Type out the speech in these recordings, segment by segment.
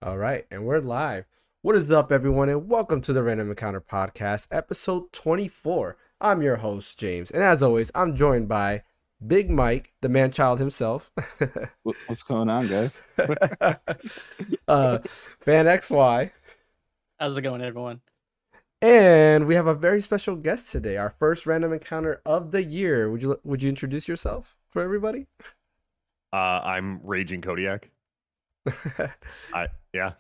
All right, and we're live. What is up, everyone, and welcome to the Random Encounter Podcast, episode 24. I'm your host, James, and as always, I'm joined by Big Mike, the man-child himself. What's going on, guys? Phaneckswhy. How's it going, everyone? And we have a very special guest today, our first Random Encounter of the year. Would you introduce yourself for everybody? I'm RagingKodiak. Yeah.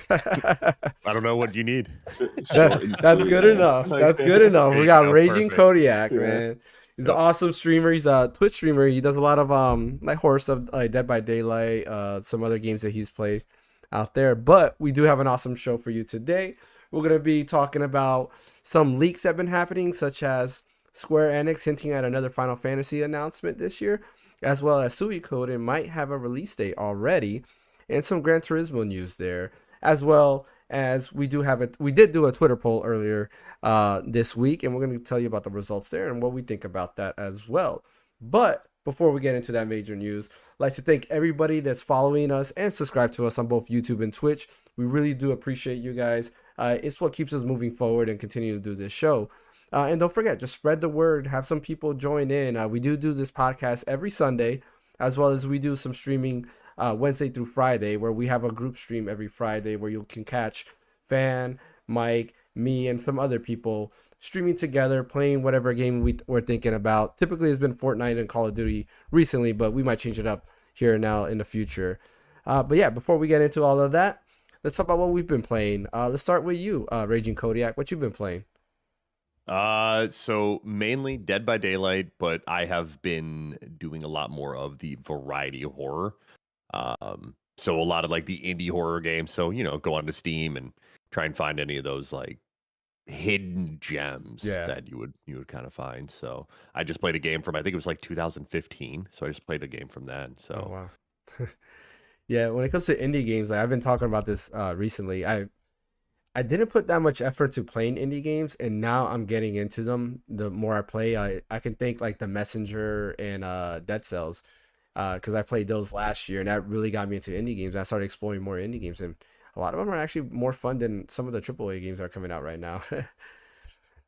I don't know what you need. That's good enough. That's good enough. We got RagingKodiak, man. He's an awesome streamer. He's a Twitch streamer. He does a lot of like horror stuff, like Dead by Daylight, some other games that he's played out there. But we do have an awesome show for you today. We're gonna be talking about some leaks that have been happening, such as Square Enix hinting at another Final Fantasy announcement this year, as well as Suikoden might have a release date already, and some Gran Turismo news there, as well as we did do a Twitter poll earlier this week, and we're going to tell you about the results there and what we think about that as well. But before we get into that major news, I'd like to thank everybody that's following us and subscribe to us on both YouTube and Twitch. We really do appreciate you guys. It's what keeps us moving forward and continue to do this show. And don't forget, just spread the word. Have some people join in. We do this podcast every Sunday, as well as we do some streaming Wednesday through Friday, where we have a group stream every Friday where you can catch Fan, Mike, me, and some other people streaming together, playing whatever game we're thinking about. Typically, it's been Fortnite and Call of Duty recently, but we might change it up here and now in the future. But yeah, before we get into all of that, let's talk about what we've been playing. Let's start with you, RagingKodiak. What you've been playing? So mainly Dead by Daylight, but I have been doing a lot more of the variety horror. So a lot of like the indie horror games. So, go onto Steam and try and find any of those like hidden gems that you would kind of find. So I just played a game from, I think it was like 2015. So I just played a game from that. So wow. Yeah, when it comes to indie games, like I've been talking about this recently. I didn't put that much effort to playing indie games, and now I'm getting into them. The more I play, I can think like The Messenger and Dead Cells, because I played those last year, and that really got me into indie games. I started exploring more indie games, and a lot of them are actually more fun than some of the AAA games that are coming out right now.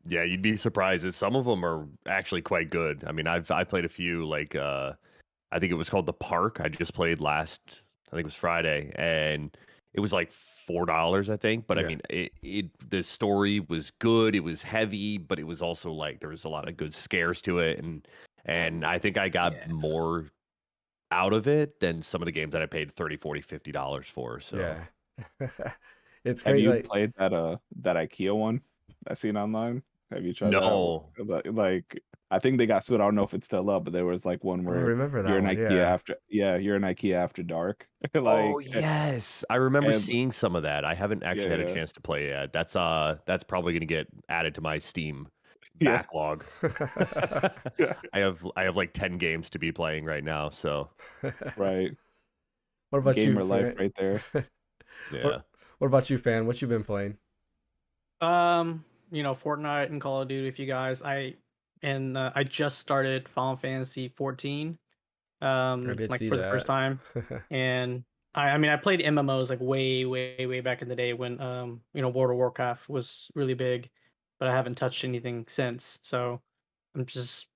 Yeah, you'd be surprised that some of them are actually quite good. I mean, I played a few, like I think it was called The Park. I just played last, I think it was Friday, and it was like $4, I think. But I mean, the story was good. It was heavy, but it was also like there was a lot of good scares to it, and I think I got more out of it than some of the games that I paid $30, $40, $50 for. So yeah, it's Have great. you Like, played that IKEA one I've seen online? Have you tried No. that? Like, I think they got sued. I don't know if it's still up, but there was like one I where remember that you're in one. IKEA after, you're in IKEA after dark. Oh yes, I remember and- seeing some of that. I haven't actually had a Yeah. chance to play it yet. That's probably going to get added to my Steam Yeah. backlog. I have like 10 games to be playing right now, so Right. What about Gamer you, life Fan? right there. yeah. What about you, Fan? What you been playing? Fortnite and Call of Duty with you guys. I just started Final Fantasy 14. I did like see for that. the first time. And I mean I played MMOs like way back in the day when World of Warcraft was really big, but I haven't touched anything since. So I'm just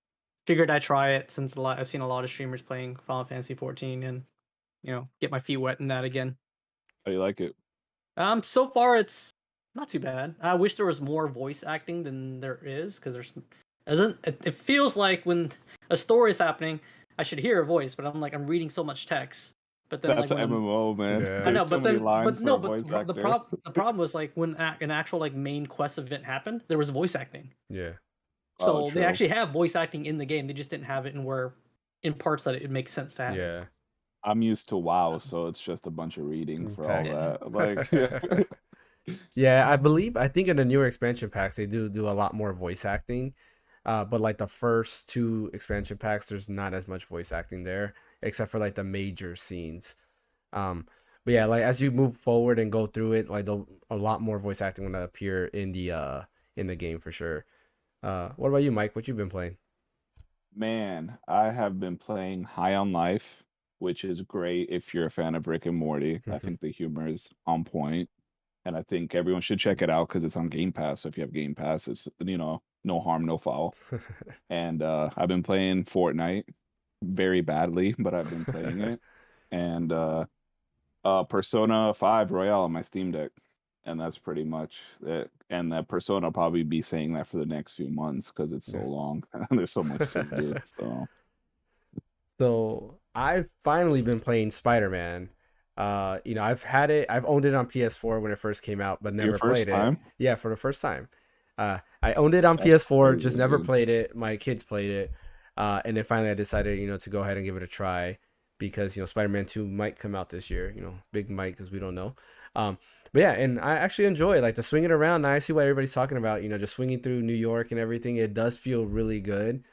figured I'd try it since I've seen a lot of streamers playing Final Fantasy 14 and get my feet wet in that again. How you like it? So far it's not too bad. I wish there was more voice acting than there is, because it feels like when a story is happening, I should hear a voice, but I'm reading so much text. But then That's like an when MMO, man. Yeah. I know, There's too but many then lines but no, for a voice but actor. the problem was like when an actual like main quest event happened, there was voice acting. Yeah. So Oh, they true. actually have voice acting in the game. They just didn't have it in parts that it makes sense to have. Yeah. I'm used to WoW, so it's just a bunch of reading for all Okay. that. Like, Yeah, I think in the newer expansion packs they do a lot more voice acting. But like the first two expansion packs, there's not as much voice acting there, except for like the major scenes. But yeah, like as you move forward and go through it, like a lot more voice acting will appear in the game for sure. What about you, Mike? What you been playing? man, I have been playing High on Life, which is great if you're a fan of Rick and Morty. I think the humor is on point, and I think everyone should check it out because it's on Game Pass. So if you have Game Pass, it's no harm, no foul. And I've been playing Fortnite very badly, but I've been playing it. And Persona 5 Royale on my Steam Deck. And that's pretty much it. And that Persona will probably be saying that for the next few months because it's so long. There's so much to do. So I've finally been playing Spider-Man. I've owned it on PS4 when it first came out, but never Your first played time? it. Yeah, for the first time. I owned it on That's PS4, crazy, just never dude. played it. My kids played it. And then finally I decided, to go ahead and give it a try because, Spider-Man 2 might come out this year, big might because we don't know. But yeah, and I actually enjoy it. Like the swinging around. Now I see what everybody's talking about, just swinging through New York and everything. It does feel really good.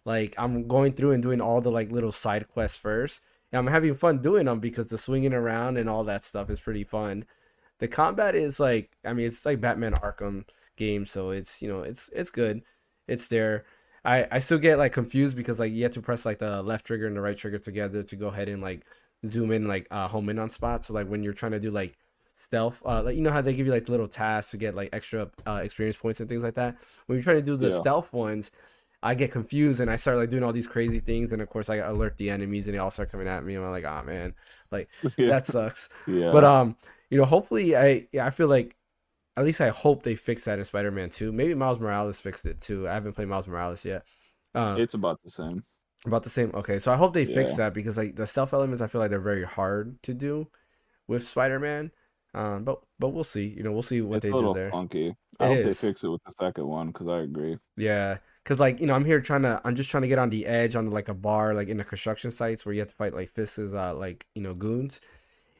Like I'm going through and doing all the like little side quests first. And I'm having fun doing them because the swinging around and all that stuff is pretty fun. The combat is like, I mean, it's like Batman Arkham game, so it's it's good. It's there. I still get like confused because like you have to press like the left trigger and the right trigger together to go ahead and like zoom in, like home in on spots. So like when you're trying to do like stealth, like how they give you like little tasks to get like extra experience points and things like that. When you're trying to do the stealth ones, I get confused and I start like doing all these crazy things, and of course I alert the enemies and they all start coming at me, and I'm like, oh man, like that sucks. But hopefully I feel like, at least I hope they fix that in Spider-Man 2. Maybe Miles Morales fixed it too. I haven't played Miles Morales yet. It's about the same. About the same. Okay, so I hope they fix that because like the stealth elements, I feel like they're very hard to do with Spider-Man. But we'll see. We'll see what they do there. Funky. I hope they fix it with the second one because I agree. Yeah, because like I'm here I'm just trying to get on the edge on like a bar, like in the construction sites where you have to fight like fists, like goons,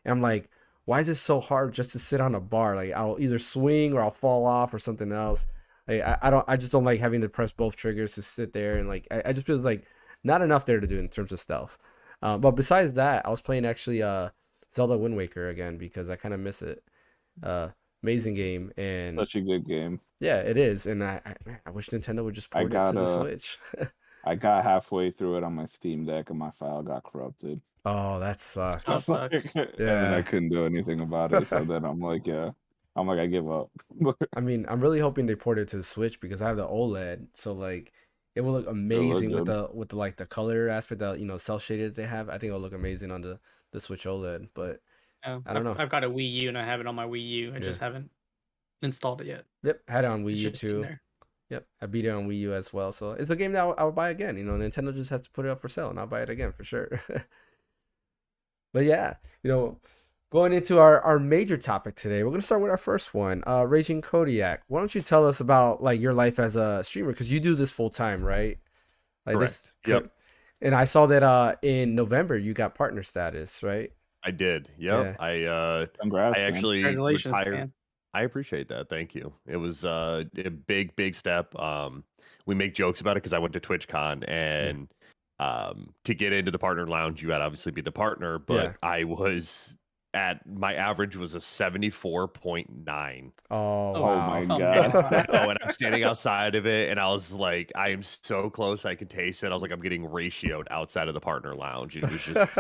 and I'm like, why is it so hard just to sit on a bar? Like I'll either swing or I'll fall off or something else. Like I just don't like having to press both triggers to sit there, and like I just feel like not enough there to do in terms of stealth. But besides that, I was playing actually Zelda Wind Waker again because I kind of miss it. Amazing game, and such a good game. Yeah, it is, and I wish Nintendo would just port it to the Switch. I got halfway through it on my Steam Deck and my file got corrupted. Oh, that sucks. That sucks. Yeah, and I couldn't do anything about it. So then I'm like, I give up. I mean, I'm really hoping they port it to the Switch because I have the OLED, so like it will look amazing with the like the color aspect, that cell shaded they have. I think it'll look amazing on the Switch OLED, but I don't know. I've got a Wii U and I have it on my Wii U. I just haven't installed it yet. Yep, had it on Wii U too. Yep, I beat it on Wii U as well. So it's a game that I'll buy again. Nintendo just has to put it up for sale, and I'll buy it again for sure. But yeah, going into our major topic today, we're gonna start with our first one, RagingKodiak. Why don't you tell us about like your life as a streamer, because you do this full time, right? Like Correct. Yep. And I saw that in November you got partner status, right? I did. Yep. Yeah. Congrats, I actually Congratulations, retired. man. I appreciate that. Thank you. It was a big step. We make jokes about it because I went to TwitchCon, and to get into the partner lounge, you had to obviously be the partner, but I was my average was a 74.9. Oh my God. And I'm standing outside of it, and I was like, I am so close, I can taste it. I was like, I'm getting ratioed outside of the partner lounge. It was just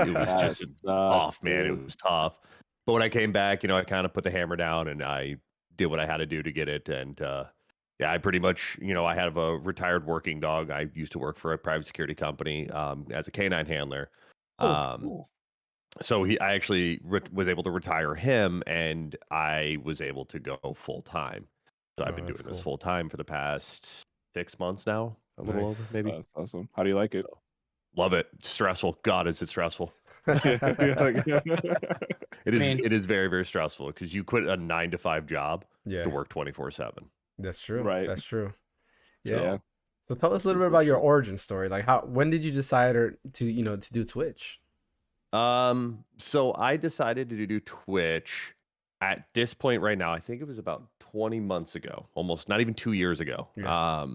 tough, man. It was tough. But when I came back, I kind of put the hammer down and I did what I had to do to get it. And I pretty much, I have a retired working dog. I used to work for a private security company as a canine handler. Cool. So I actually was able to retire him, and I was able to go full time. So I've been doing this full time for the past 6 months now, a little over maybe. That's awesome. How do you like it? Love it. It's stressful. God, is it stressful? It is very, very stressful because you quit a 9-to-5 job to work 24/7. That's true. Right. That's true. Yeah. So tell us a little bit about your origin story. Like when did you decide to do Twitch? So I decided to do Twitch at this point right now. I think it was about 20 months ago, almost not even 2 years ago. Yeah.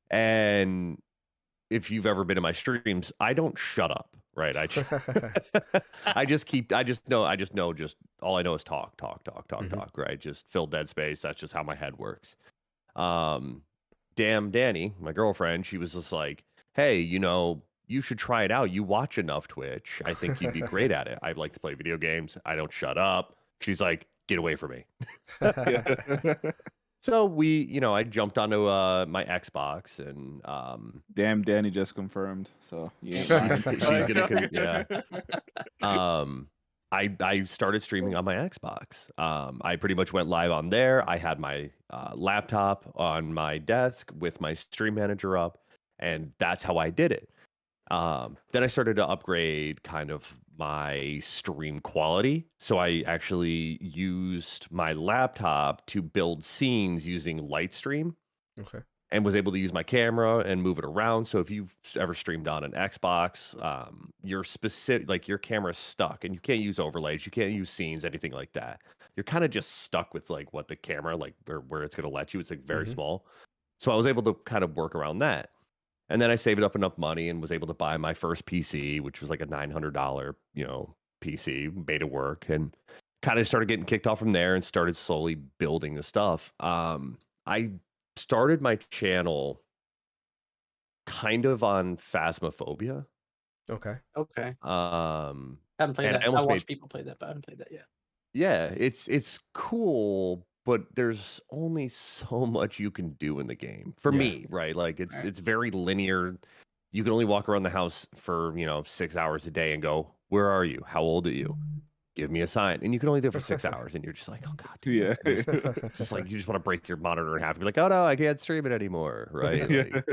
And if you've ever been in my streams, I don't shut up, right? I just know all I know is talk, right? Just fill dead space. That's just how my head works. Damn Danny, my girlfriend, she was just like, hey, you should try it out. You watch enough Twitch. I think you'd be great at it. I like to play video games. I don't shut up. She's like, get away from me. So I jumped onto my Xbox, and damn, Danny just confirmed. So she's gonna I started streaming on my Xbox. I pretty much went live on there. I had my laptop on my desk with my stream manager up, and that's how I did it. Then I started to upgrade kind of my stream quality. So I actually used my laptop to build scenes using Lightstream. Okay. and was able to use my camera and move it around. So if you've ever streamed on an Xbox, your specific, like your camera's stuck and you can't use overlays, you can't use scenes, anything like that. You're kind of just stuck with like what the camera, like where it's going to let you. It's like very small. So I was able to kind of work around that. And then I saved up enough money and was able to buy my first PC, which was like a $900, PC, made it work, and kind of started getting kicked off from there and started slowly building the stuff. I started my channel kind of on Phasmophobia. Okay. Okay. I haven't played and that. I I almost watched made people play that, but I haven't played that yet. yeah, it's cool, but there's only so much you can do in the game for me, right? Like it's very linear. You can only walk around the house for 6 hours a day and go, where are you? How old are you? Give me a sign. And you can only do it for 6 hours, and you're just like, oh god, dude. Yeah. Just like you just want to break your monitor in half and be like, oh no, I can't stream it anymore, right? Like,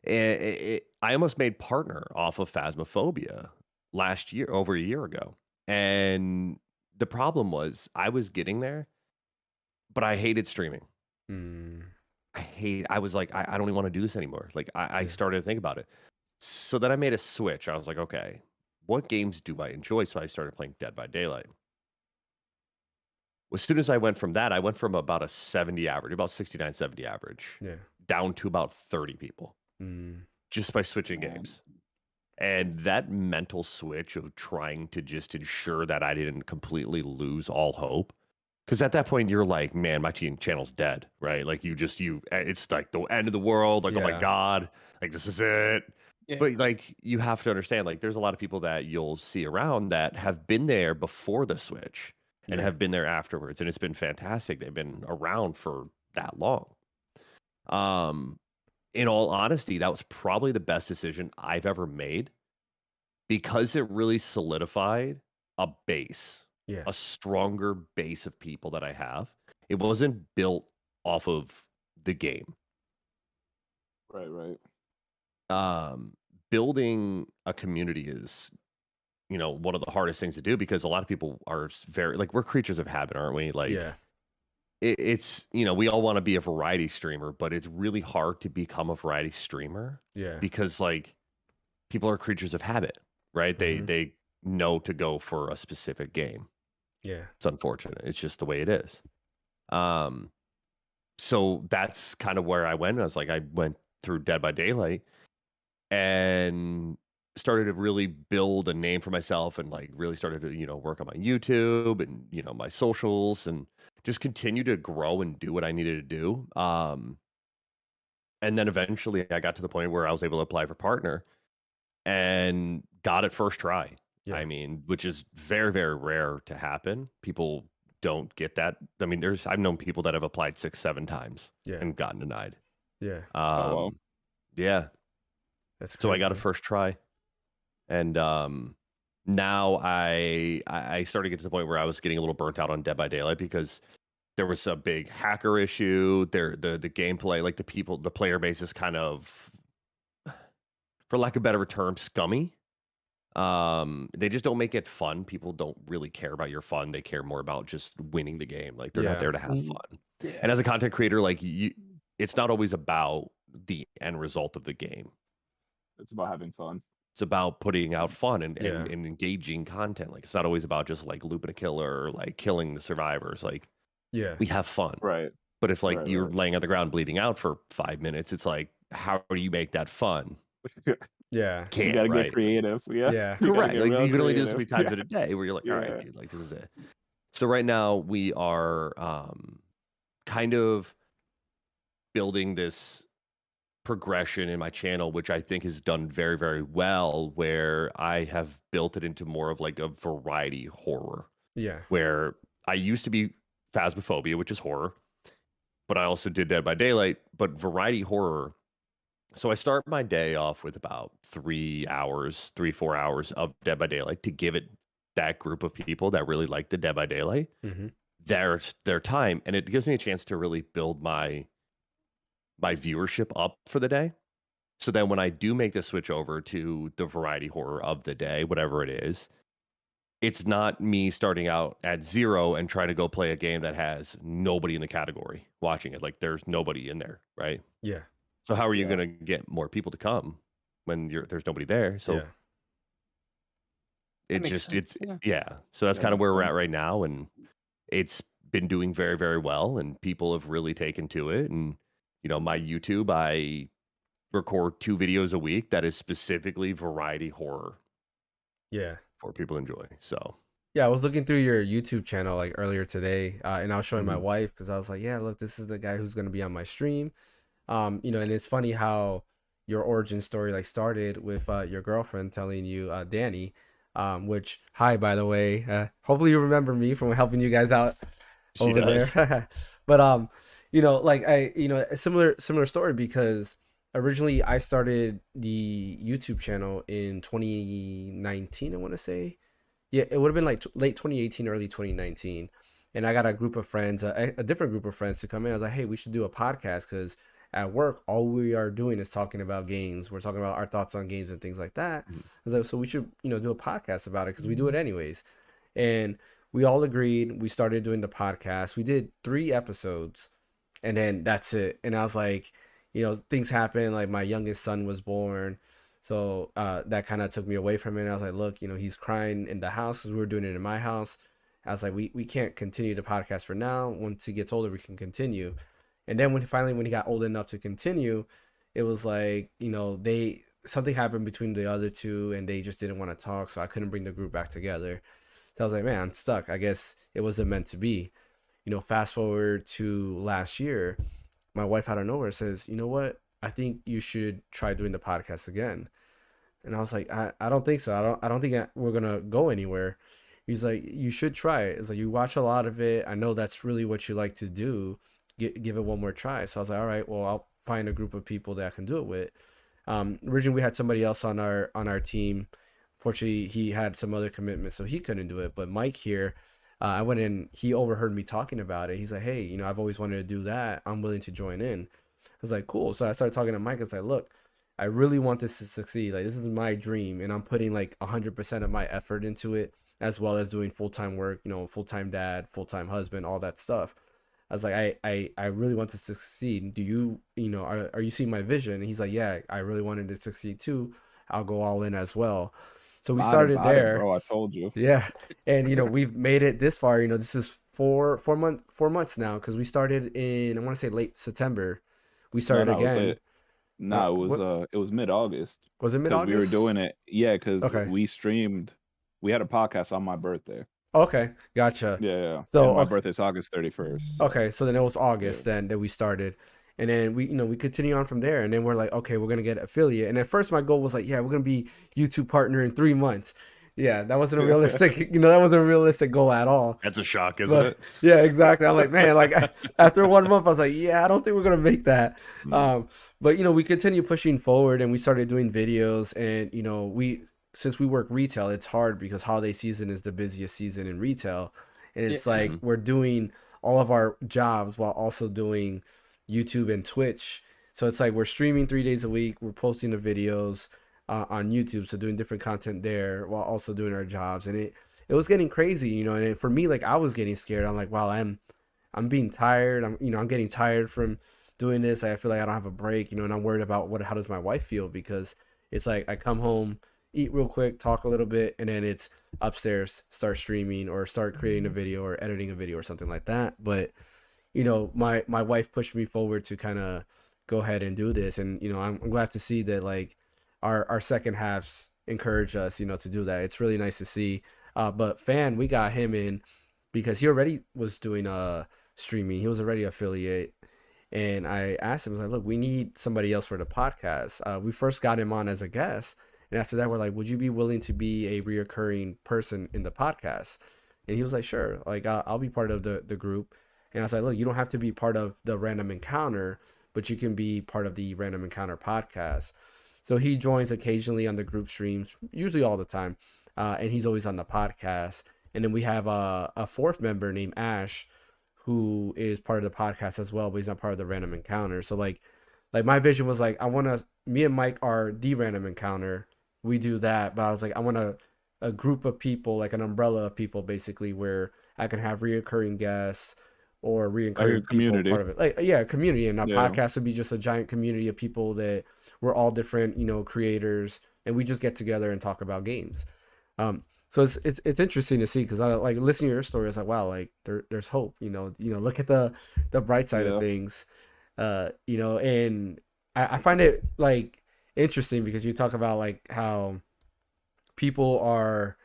I almost made partner off of Phasmophobia last year, over a year ago. And the problem was I was getting there, but I hated streaming. I was like, I don't even want to do this anymore. Like I started to think about it. So then I made a switch. I was like, okay, what games do I enjoy? So I started playing Dead by Daylight. As soon as I went from that, I went from about a 70 average, about 69, 70 average, down to about 30 people just by switching games. And that mental switch of trying to just ensure that I didn't completely lose all hope. Because at that point, you're like, man, my channel's dead, right? Like it's like the end of the world. Like, oh my God, like this is it. Yeah. But like, you have to understand, like, there's a lot of people that you'll see around that have been there before the switch and have been there afterwards. And it's been fantastic. They've been around for that long. In all honesty, that was probably the best decision I've ever made because it really solidified a base, a stronger base of people that I have. It wasn't built off of the game. Right. Building a community is, one of the hardest things to do because a lot of people are very, like, we're creatures of habit, aren't we? Like, it's, we all want to be a variety streamer, but it's really hard to become a variety streamer. Because, like, people are creatures of habit, right? They know to go for a specific game. It's unfortunate. It's just the way it is. So that's kind of where I went. I was like, I went through Dead by Daylight and started to really build a name for myself and like really started to, work on my YouTube and, my socials and just continue to grow and do what I needed to do. And then eventually I got to the point where I was able to apply for partner and got it first try. I mean, which is very, very rare to happen. People don't get that. I mean, I've known people that have applied 6-7 times and gotten denied. Well. Yeah. That's crazy. So I got a first try. And now I started to get to the point where I was getting a little burnt out on Dead by Daylight because there was a big hacker issue. The gameplay, like the player base is kind of, for lack of a better term, scummy. They just don't make it fun. People don't really care about your fun. They care more about just winning the game. Like they're not there to have fun. And as a content creator, like it's not always about the end result of the game. It's about having fun. It's about putting out fun and engaging content. Like it's not always about just like looping a killer or like killing the survivors. Like we have fun. Right. But if like you're laying on the ground bleeding out for 5 minutes, it's like, how do you make that fun? Can't, you gotta get creative. Correct. Like you can only do this so many times in a day where you're like, all right, dude, like this is it. So right now we are kind of building this progression in my channel, which I think has done very, very well, where I have built it into more of like a variety horror. Where I used to be Phasmophobia, which is horror, but I also did Dead by Daylight, but variety horror. So I start my day off with about 3-4 hours of Dead by Daylight to give it that group of people that really like the Dead by Daylight their time, and it gives me a chance to really build my viewership up for the day. So then when I do make the switch over to the variety horror of the day, whatever it is, it's not me starting out at 0 and trying to go play a game that has nobody in the category watching it. Like there's nobody in there, right? Yeah. So how are you Yeah. going to get more people to come when there's nobody there? So Yeah. it That makes just sense. it's Yeah. So that's That kind of makes where we're sense. at right now, and it's been doing very, very well, and people have really taken to it. And my YouTube, I record 2 videos a week that is specifically variety horror Yeah. for people to enjoy. So Yeah, I was looking through your YouTube channel like earlier today, and I was showing my Mhm. wife because I was like, "Yeah, look, this is the guy who's gonna be on my stream." And it's funny how your origin story like started with your girlfriend telling you, Danny, which hi by the way, hopefully you remember me from helping you guys out She over does. there. But like a similar story because originally I started the YouTube channel in 2019, I want to say. Yeah, it would have been like late 2018, early 2019. And I got a group of friends, a different group of friends to come in. I was like, hey, we should do a podcast because at work, all we are doing is talking about games. We're talking about our thoughts on games and things like that. I Mhm. was like, so we should, do a podcast about it because we do it anyways. And we all agreed. We started doing the podcast. We did 3 episodes and then that's it. And I was like, things happen. Like my youngest son was born. So that kind of took me away from it. I was like, look, he's crying in the house because we were doing it in my house. I was like, we can't continue the podcast for now. Once he gets older, we can continue. And then when he got old enough to continue, it was like, they something happened between the other two and they just didn't want to talk. So I couldn't bring the group back together. So I was like, man, I'm stuck. I guess it wasn't meant to be. Fast forward to last year, my wife out of nowhere says, you know what? I think you should try doing the podcast again. And I was like, I don't think so. I don't think we're gonna go anywhere. He's like, you should try it. It's like you watch a lot of it. I know that's really what you like to do. Give it one more try. So I was like, all right, well, I'll find a group of people that I can do it with. Originally we had somebody else on our team. Fortunately, he had some other commitments, so he couldn't do it. But Mike here, I went in. He overheard me talking about it. He's like, hey, I've always wanted to do that. I'm willing to join in. I was like, cool. So I started talking to Mike. I was like, look, I really want this to succeed. Like, this is my dream, and I'm putting like 100% of my effort into it, as well as doing full time work. Full time dad, full time husband, all that stuff. I was like, I really want this to succeed. Do are you seeing my vision? And he's like, yeah, I really wanted to succeed too. I'll go all in as well. So we About it, started about it, there. bro. I told you. Yeah. And we've made it this far. This is 4 months now because we started in, I want to say late September. We No, started no, it was again. no, What it was mid-August was it, because we were mid-August? doing it. Yeah, because Okay. we streamed. We had a podcast on my birthday. Okay, gotcha. Yeah, yeah. So And my okay, birthday's August 31st. So okay, so then it was yeah. August then that we started. And then we continue on from there. And then we're like, okay, we're gonna get affiliate. And at first my goal was like, yeah, we're gonna be YouTube partner in 3 months. Yeah, that wasn't a realistic, that wasn't a realistic goal at all. That's a shock, isn't But it? yeah, exactly. I'm like, man, like after 1 month, I was like, yeah, I don't think we're gonna make that. Mm. But we continue pushing forward, and we started doing videos, and since we work retail, it's hard because holiday season is the busiest season in retail, and it's Yeah. like Mhm. we're doing all of our jobs while also doing YouTube and Twitch. So it's like we're streaming 3 days a week, we're posting the videos on YouTube, so doing different content there while also doing our jobs, and it was getting crazy, and for me, like I was getting scared. I'm like, wow, I'm being tired. I'm getting tired from doing this. I feel like I don't have a break, and I'm worried about how does my wife feel because it's like I come home, eat real quick, talk a little bit, and then it's upstairs, start streaming or start creating a video or editing a video or something like that. But my wife pushed me forward to kind of go ahead and do this, and I'm glad to see that like our second halves encourage us, to do that. It's really nice to see. But we got him in because he already was doing streaming. He was already affiliate, and I asked him, I was like, look, we need somebody else for the podcast. We first got him on as a guest, and after that, we're like, would you be willing to be a reoccurring person in the podcast? And he was like, sure, like I'll be part of the group. And I was like, look, you don't have to be part of the Random Encounter, but you can be part of the Random Encounter podcast. So he joins occasionally on the group streams, usually all the time, and he's always on the podcast. And then we have a fourth member named Ash, who is part of the podcast as well, but he's not part of the Random Encounter. So like my vision was like, me and Mike are the Random Encounter. We do that, but I was like, I want to a group of people, like an umbrella of people, basically, where I can have reoccurring guests or reoccurring people community. part of it. Like, yeah, a community, and a Yeah. podcast would be just a giant community of people that we're all different, creators, and we just get together and talk about games. So it's interesting to see, because I like listening to your story. It's like, wow, like there's hope. Look at the bright side of things. And I find it like interesting because you talk about like how people are,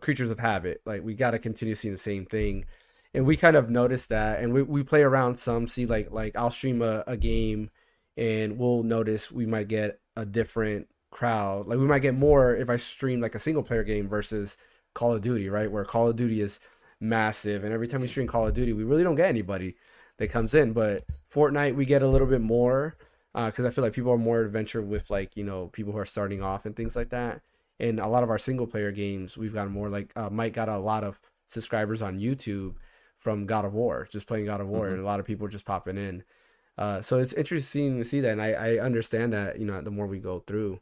creatures of habit. Like we got to continue seeing the same thing, and we kind of notice that, and we play around some. See, like I'll stream a game, and we'll notice we might get a different crowd. Like we might get more if I stream like a single player game versus Call of Duty, right? Where Call of Duty is massive, and every time we stream Call of Duty, we really don't get anybody that comes in. But Fortnite, we get a little bit more because I feel like people are more adventure with like people who are starting off and things like that. And a lot of our single player games, we've gotten more like Mike got a lot of subscribers on YouTube from God of War, just playing God of War, and a lot of people just popping in. So it's interesting to see that, and I understand that the more we go through.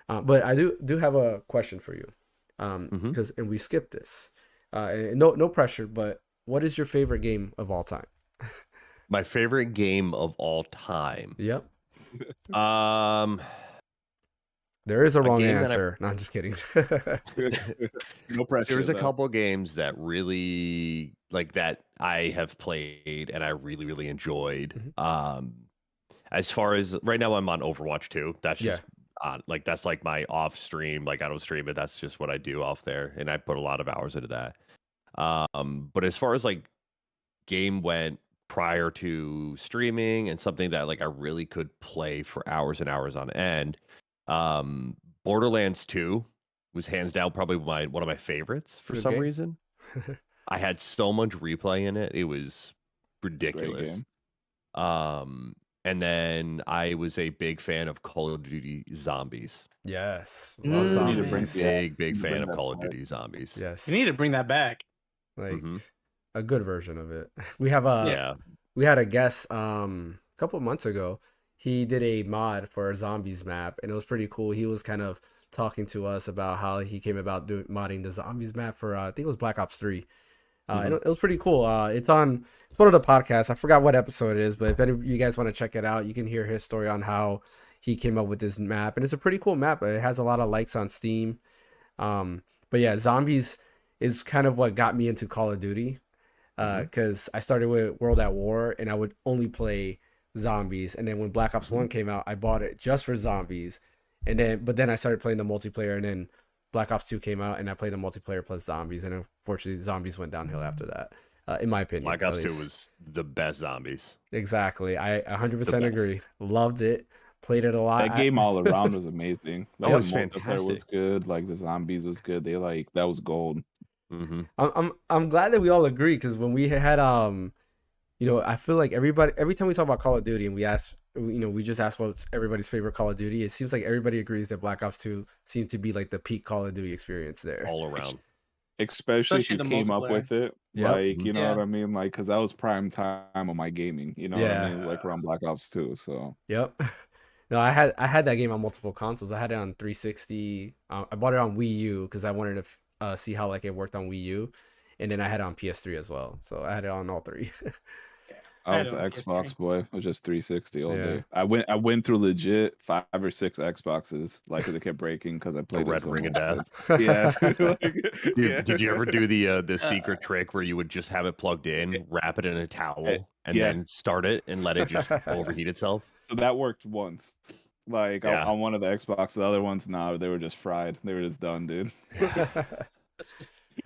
But I do have a question for you, because and we skipped this. And no pressure, but what is your favorite game of all time? My favorite game of all time. Yep. There is a wrong answer. No, I'm just kidding. No pressure. There's a couple games that really that I have played and I really, really enjoyed. As far as right now, I'm on Overwatch 2. That's just that's like my off stream. Like I don't stream it. That's just what I do off there, and I put a lot of hours into that. But as far as like game went prior to streaming and something that like I really could play for hours and hours on end, Borderlands 2 was hands down probably one of my favorites for some reason. I had so much replay in it. It was ridiculous. And then I was a big fan of Call of Duty Zombies. Yes. Love Zombies. Big fan of Call of Duty Zombies. Yes. You need to bring that back. Like a good version of it. We had a guest a couple of months ago. He did a mod for our Zombies map, and it was pretty cool. He was kind of talking to us about how he came about modding the Zombies map for I think it was Black Ops 3. And it was pretty cool. It's one of the podcasts. I forgot what episode it is, but if any of you guys want to check it out, you can hear his story on how he came up with this map. And it's a pretty cool map. It has a lot of likes on Steam. But yeah, Zombies is kind of what got me into Call of Duty, because I started with World at War, and I would only play Zombies. And then when Black Ops 1 came out, I bought it just for Zombies. But then I started playing the multiplayer, and then Black Ops 2 came out, and I played the multiplayer plus Zombies, and unfortunately Zombies went downhill after that, in my opinion. Black Ops 2 was the best Zombies. Exactly. I 100% agree. Loved it. Played it a lot. That game all around was amazing. Like, that was the multiplayer fantastic. was good. Like the Zombies was good. That was gold. I'm glad that we all agree, because when we had I feel like every time we talk about Call of Duty and we ask, we just ask what's everybody's favorite Call of Duty, it seems like everybody agrees that Black Ops 2 seemed to be like the peak Call of Duty experience there. All around. Especially if you came up with it. Yep. Like, you know what I mean? Like, because that was prime time of my gaming. You know what I mean? It was like around Black Ops 2. So. Yep. No, I had that game on multiple consoles. I had it on 360. I bought it on Wii U because I wanted to see how like it worked on Wii U, and then I had it on PS3 as well. So I had it on all three. I was an Xbox boy. It was just 360 all day. I went through legit 5 or 6 Xboxes, like, because it kept breaking because I played the Red so Ring of much. Death. Yeah, dude, Did you ever do the secret trick where you would just have it plugged in, wrap it in a towel, and then start it and let it just overheat itself? So that worked once. Like on one of the Xbox, the other ones, they were just fried. They were just done, dude.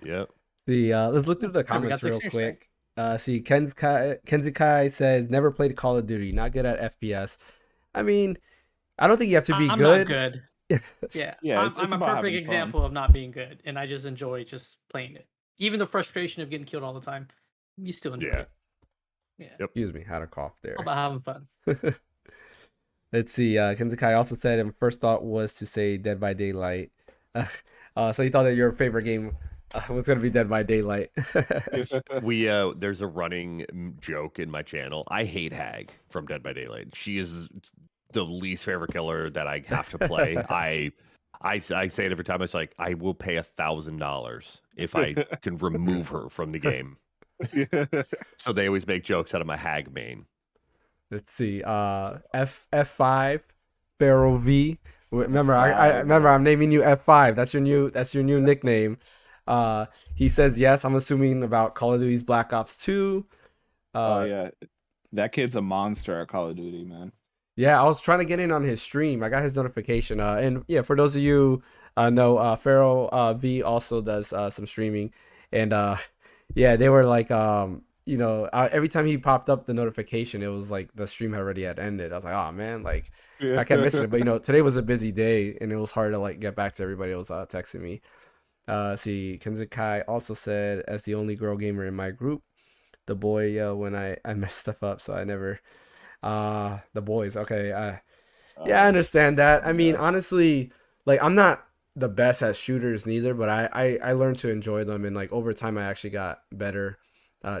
Yep. Let's look through the comments real quick. See, Kenzikai says never played Call of Duty, not good at FPS. I mean, I don't think you have to be I'm good. Not good. Yeah, it's I'm a about perfect example of not being good, and I just enjoy just playing it. Even the frustration of getting killed all the time, you still enjoy it. Yeah. Yep. Excuse me, had a cough there. All about having fun. Let's see. Kenzikai also said his first thought was to say Dead by Daylight. So he thought that your favorite game was going to be Dead by Daylight. There's a running joke in my channel. I hate Hag from Dead by Daylight. She is the least favorite killer that I have to play. I say it every time. It's like I will pay $1,000 if I can remove her from the game. So they always make jokes out of my hag main. Let's see. F5, Pharaoh V. Remember, I remember I'm naming you F5. That's your new nickname. He says yes. I'm assuming about Call of Duty's Black Ops 2. Oh yeah, that kid's a monster at Call of Duty, man. Yeah, I was trying to get in on his stream. I got his notification. And yeah, for those of you know, Pharaoh V also does some streaming, and yeah, they were like, you know, every time he popped up the notification, it was like the stream had ended. I was like, oh man, like I kept missing it. But you know, today was a busy day, and it was hard to like get back to everybody who was texting me. See, Kenzikai also said, as the only girl gamer in my group, the boy yelled when I messed stuff up, so I never. The boys. Okay. Yeah, I understand that. I mean, honestly, like I'm not the best at shooters neither, but I learned to enjoy them, and like over time I actually got better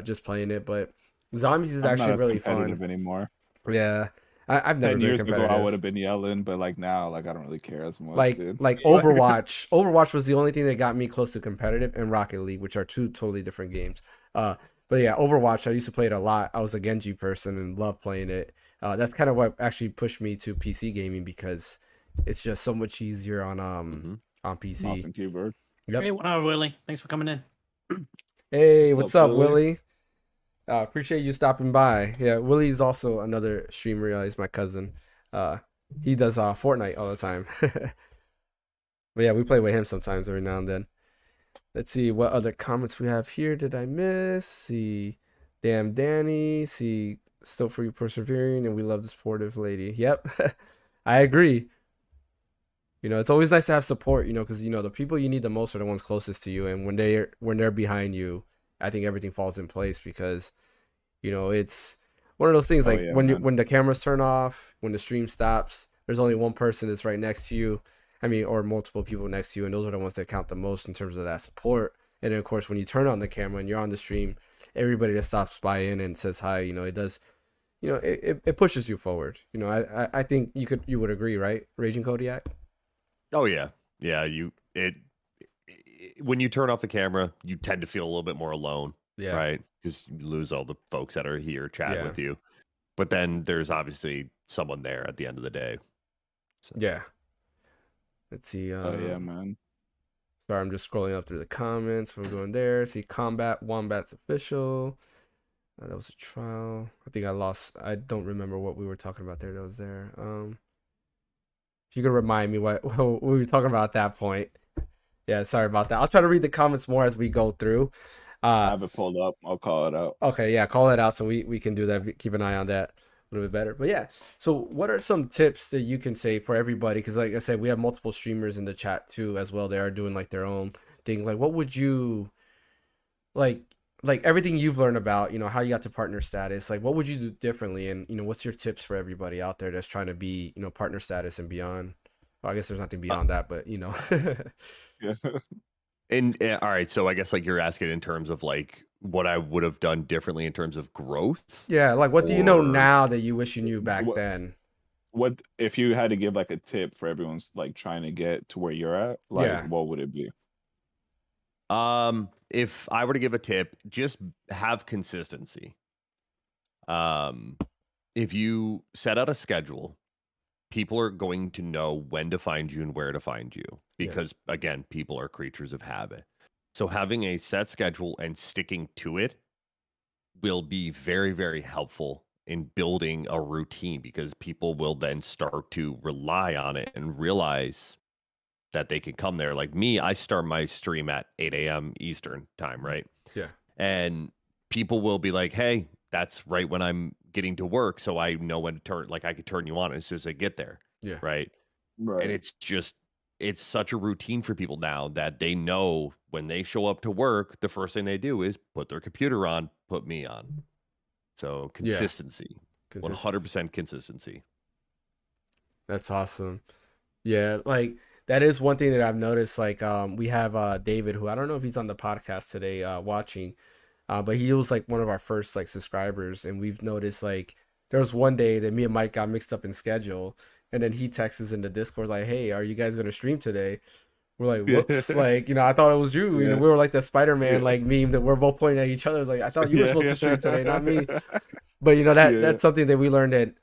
just playing it. But zombies is I'm actually not as really competitive fun. anymore. Yeah. I've never 10 been years ago, I competitive. would have been yelling, but like now, like I don't really care as much, Like dude. Overwatch was the only thing that got me close to competitive, and Rocket League, which are two totally different games. But yeah, Overwatch, I used to play it a lot. I was a Genji person and loved playing it. That's kind of what actually pushed me to PC gaming, because it's just so much easier on Mouse PC. and keyboard. Yep. Hey, Willie. Thanks for coming in. Hey, what's up, Willie? Willie? Appreciate you stopping by. Yeah, Willie's also another streamer. He's my cousin. He does Fortnite all the time. But yeah, we play with him sometimes every now and then. Let's see what other comments we have here. Did I miss? See, damn Danny. See, still for you persevering, and we love the supportive lady. Yep, I agree. You know, it's always nice to have support. You know, because you know the people you need the most are the ones closest to you, and when they're behind you, I think everything falls in place, because you know it's one of those things like yeah, when the cameras turn off, when the stream stops, there's only one person that's right next to you. I mean, or multiple people next to you, and those are the ones that count the most in terms of that support. And then, of course, when you turn on the camera and you're on the stream, everybody that stops by in and says hi, you know, it does, you know, it pushes you forward. You know, I think you would agree, right, RagingKodiak? Oh yeah, yeah. When you turn off the camera, you tend to feel a little bit more alone, Yeah. right? Because you lose all the folks that are here chatting Yeah. with you. But then there's obviously someone there at the end of the day. So. Yeah. Let's see. Oh yeah, man. Sorry, I'm just scrolling up through the comments. We're going there. See, Combat Wombat's official. That was a trial. I think I lost. I don't remember what we were talking about there. That was there. If you could remind me what we were talking about at that point. Yeah, sorry about that. I'll try to read the comments more as we go through. I have it pulled up. I'll call it out. Okay, yeah, call it out so we can do that. Keep an eye on that a little bit better. But yeah, so what are some tips that you can say for everybody? Because like I said, we have multiple streamers in the chat too as well. They are doing like their own thing. Like, what would you like everything you've learned about, you know, how you got to partner status? Like, what would you do differently? And you know, what's your tips for everybody out there that's trying to be, you know, partner status and beyond? Well, I guess there's nothing beyond that, but you know. Yeah. And all right, so I guess like you're asking in terms of like what I would have done differently in terms of growth. Yeah, like what do you know Or- now that you wish you knew back What- then? What if you had to give like a tip for everyone's like trying to get to where you're at? Like, Yeah. what would it be? If I were to give a tip, just have consistency. If you set out a schedule, people are going to know when to find you and where to find you, because again, people are creatures of habit. So having a set schedule and sticking to it will be very, very helpful in building a routine, because people will then start to rely on it and realize that they can come there. Like me, I start my stream at 8 a.m. Eastern time, right? Yeah. And people will be like, hey, that's right when I'm getting to work, so I know when to turn, like I could turn you on as soon as I get there. Yeah. Right. Right. And it's such a routine for people now that they know when they show up to work, the first thing they do is put their computer on, put me on. So consistency. 100% consistency. That's awesome. Yeah, like that is one thing that I've noticed. Like, we have David, who I don't know if he's on the podcast today, watching, but he was like one of our first like subscribers, and we've noticed like there was one day that me and Mike got mixed up in schedule, and then he texts us in the Discord like, "Hey, are you guys gonna stream today?" We're like, "Whoops!" Like, I thought it was you. Yeah. We were like the Spider-Man Yeah. like meme that we're both pointing at each other. It's like, I thought you were supposed to stream today, not me. Yeah. But that's something that we learned that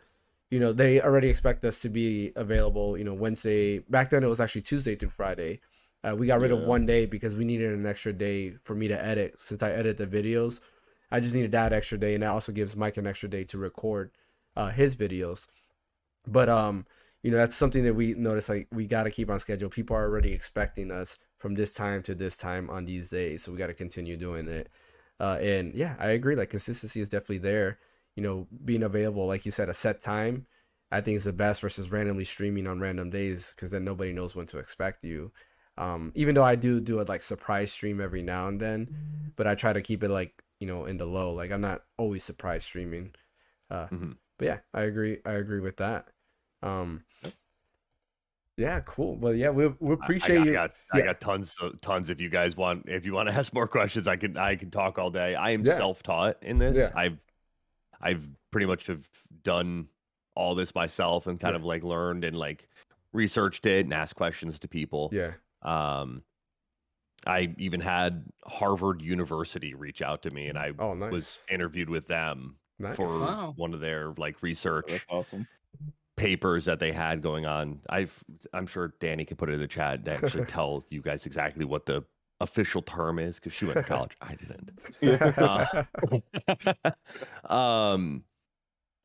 they already expect us to be available. Wednesday. Back then it was actually Tuesday through Friday. We got rid of one day because we needed an extra day for me to edit. Since I edit the videos, I just needed that extra day, and that also gives Mike an extra day to record his videos. But that's something that we noticed. Like, we got to keep on schedule. People are already expecting us from this time to this time on these days, so we got to continue doing it. And yeah, I agree. Like, consistency is definitely there. Being available, like you said, a set time, I think is the best versus randomly streaming on random days, because then nobody knows when to expect you. Even though I do a like surprise stream every now and then, but I try to keep it like, in the low. Like, I'm not always surprise streaming. But yeah, I agree with that. Yeah, cool. Well, yeah, we appreciate you. I got tons. If you guys want to ask more questions, I can talk all day. I am self-taught in this. Yeah. I've pretty much have done all this myself and kind of like learned and like researched it and asked questions to people. Yeah. I even had Harvard University reach out to me, and I was interviewed with them for one of their like research. That's awesome. Papers that they had going on. I'm sure Danny could put it in the chat to actually tell you guys exactly what the official term is, because she went to college. I didn't.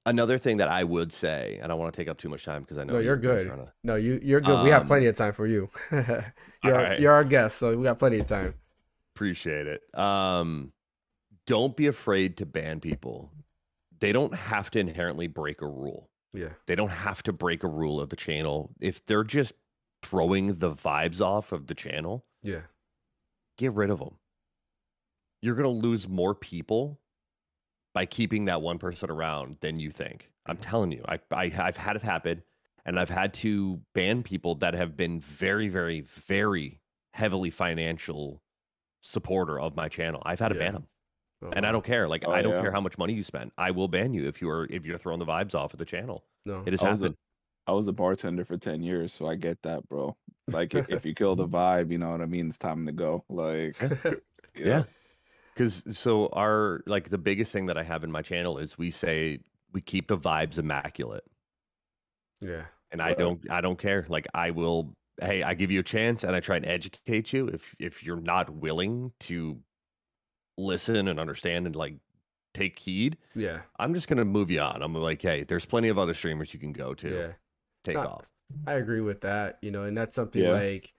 Another thing that I would say, and I don't want to take up too much time because I know you're good. No, you're good. We have plenty of time for you. You're our guest, so we got plenty of time. Appreciate it. Don't be afraid to ban people. They don't have to inherently break a rule. Yeah. They don't have to break a rule of the channel. If they're just throwing the vibes off of the channel, get rid of them. You're going to lose more people by keeping that one person around than you think. I'm telling you, I've had it happen, and I've had to ban people that have been very, very, very heavily financial supporter of my channel. I've had to ban them. And I don't care. Like, I don't care how much money you spend. I will ban you if you're throwing the vibes off of the channel. No, it has happened. I was a bartender for 10 years, so I get that, bro. Like, if you kill the vibe, you know what I mean? It's time to go. Like, yeah. Because the biggest thing that I have in my channel is we keep the vibes immaculate. Yeah. And I don't care. Like, I give you a chance and I try and educate you. If you're not willing to listen and understand and like take heed, I'm just gonna move you on. I'm like, hey, there's plenty of other streamers you can go to. Take off. I agree with that. And that's something like,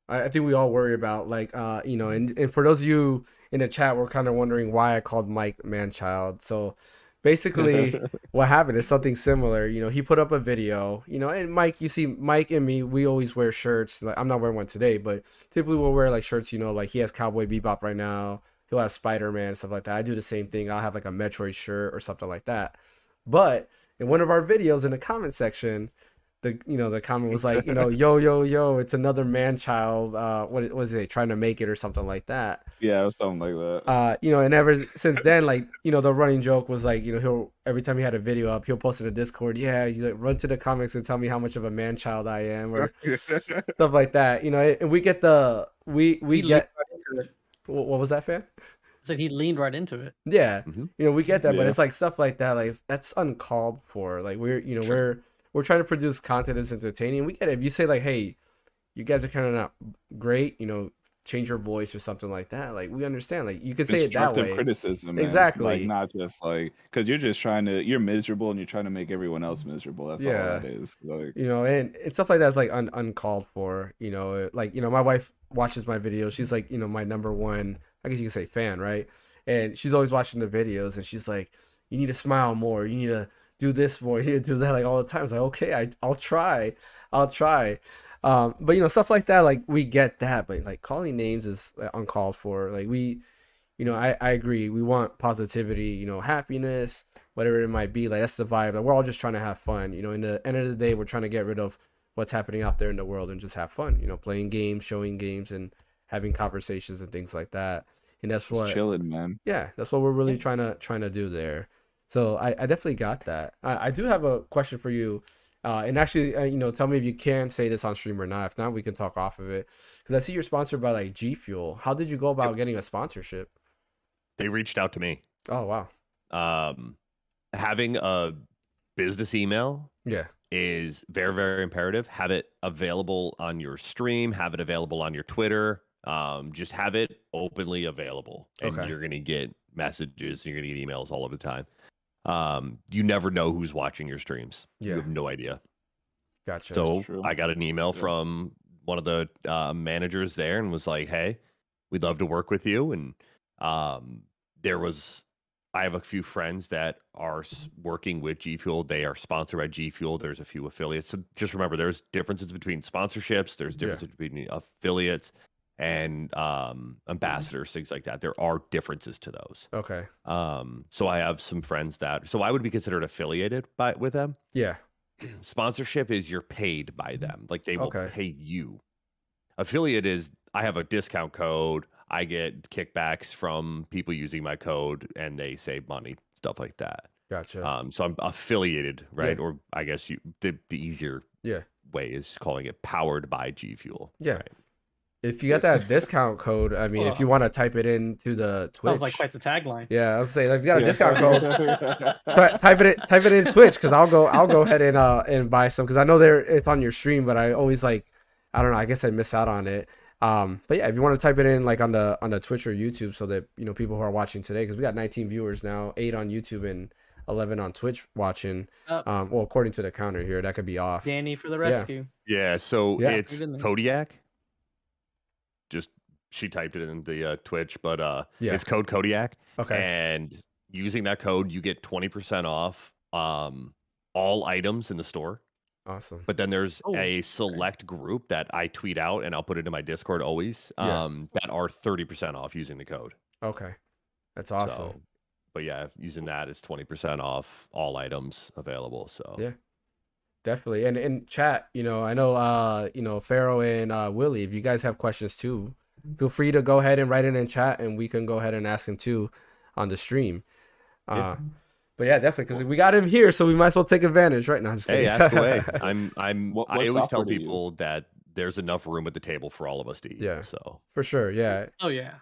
I think we all worry about, like, and for those of you in the chat, we're kind of wondering why I called Mike Manchild. So basically what happened is something similar. He put up a video, and Mike, you see, Mike and me, we always wear shirts. Like, I'm not wearing one today, but typically we'll wear like shirts, like he has Cowboy Bebop right now. He'll have Spider-Man, stuff like that. I do the same thing. I'll have like a Metroid shirt or something like that. But in one of our videos in the comment section, the comment was like, yo, it's another man child. What was it? Trying to make it or something like that. Yeah, it was something like that. And ever since then, like, the running joke was like, he'll, every time he had a video up, he'll post in the Discord. Yeah, he's like, run to the comics and tell me how much of a man child I am, or stuff like that. And we get we get. What was that, fan? So he leaned right into it. Yeah, we get that, but it's like stuff like that. Like, that's uncalled for. Like, we're trying to produce content that's entertaining. We get it. If you say like, hey, you guys are kind of not great, change your voice or something like that. Like, we understand. Like, you could say it that way. Criticism, man. Exactly. Like, not just like, because you're just you're miserable and you're trying to make everyone else miserable. That's all that is. Like, and stuff like that's like uncalled for. Like, my wife watches my videos. She's like, my number one, I guess you could say, fan, right? And she's always watching the videos, and she's like, you need to smile more. You need to do this more. You need to do that, like, all the time. It's like, okay, I'll try. But stuff like that, like, we get that, but like calling names is uncalled for. Like, we, I agree. We want positivity, happiness, whatever it might be. Like, that's the vibe. Like, we're all just trying to have fun. In the end of the day, we're trying to get rid of what's happening out there in the world and just have fun. Playing games, showing games, and having conversations and things like that. And that's what chilling, man. Yeah, that's what we're really trying to do there. So I definitely got that. I do have a question for you. And actually, tell me if you can say this on stream or not. If not, we can talk off of it. Because I see you're sponsored by like G Fuel. How did you go about getting a sponsorship? They reached out to me. Oh, wow. Having a business email Yeah. is very, very imperative. Have it available on your stream, have it available on your Twitter. Just have it openly available, and Okay. you're going to get messages, you're going to get emails all of the time. You never know who's watching your streams. Yeah. You have no idea. Gotcha. So true. I got an email from one of the managers there and was like, "Hey, we'd love to work with you." And I have a few friends that are working with G Fuel. They are sponsored by G Fuel. There's a few affiliates. So just remember, there's differences between sponsorships. There's differences between affiliates and ambassadors, things like that. There are differences to those. Okay. So I have some friends so I would be considered affiliated with them. Yeah. Sponsorship is you're paid by them. Like they will Okay. pay you. Affiliate is I have a discount code. I get kickbacks from people using my code and they save money, stuff like that. Gotcha. So I'm affiliated, right? Yeah. Or I guess the easier way is calling it powered by G Fuel. Yeah. Right? If you got that discount code, I mean, if you want to type it into the Twitch. Sounds like quite the tagline. Yeah, I was saying, like, if you got a discount code, type it in Twitch, because I'll go ahead and buy some, because I know it's on your stream, but I always I don't know, I guess I miss out on it. But yeah, if you want to type it in like on the Twitch or YouTube, so that people who are watching today, because we got 19 viewers now, 8 on YouTube and 11 on Twitch watching. Well, according to the counter here, that could be off. Danny for the rescue. Yeah. So it's Even then. Kodiak. Just she typed it in the Twitch, but it's code Kodiak. Okay. And using that code, you get 20% off all items in the store. Awesome. But then there's a select group that I tweet out, and I'll put it in my Discord always, that are 30% off using the code. Okay. That's awesome. So, but yeah, using that is 20% off all items available. So yeah, definitely. And in chat, I know, Pharaoh and Willie, if you guys have questions too, feel free to go ahead and write it in chat, and we can go ahead and ask him too on the stream. But yeah, definitely, because we got him here, so we might as well take advantage, right? Now, I'm just kidding. Hey, ask away. I What always tell software do you people that there's enough room at the table for all of us to eat. Yeah. So For sure, yeah. Oh yeah.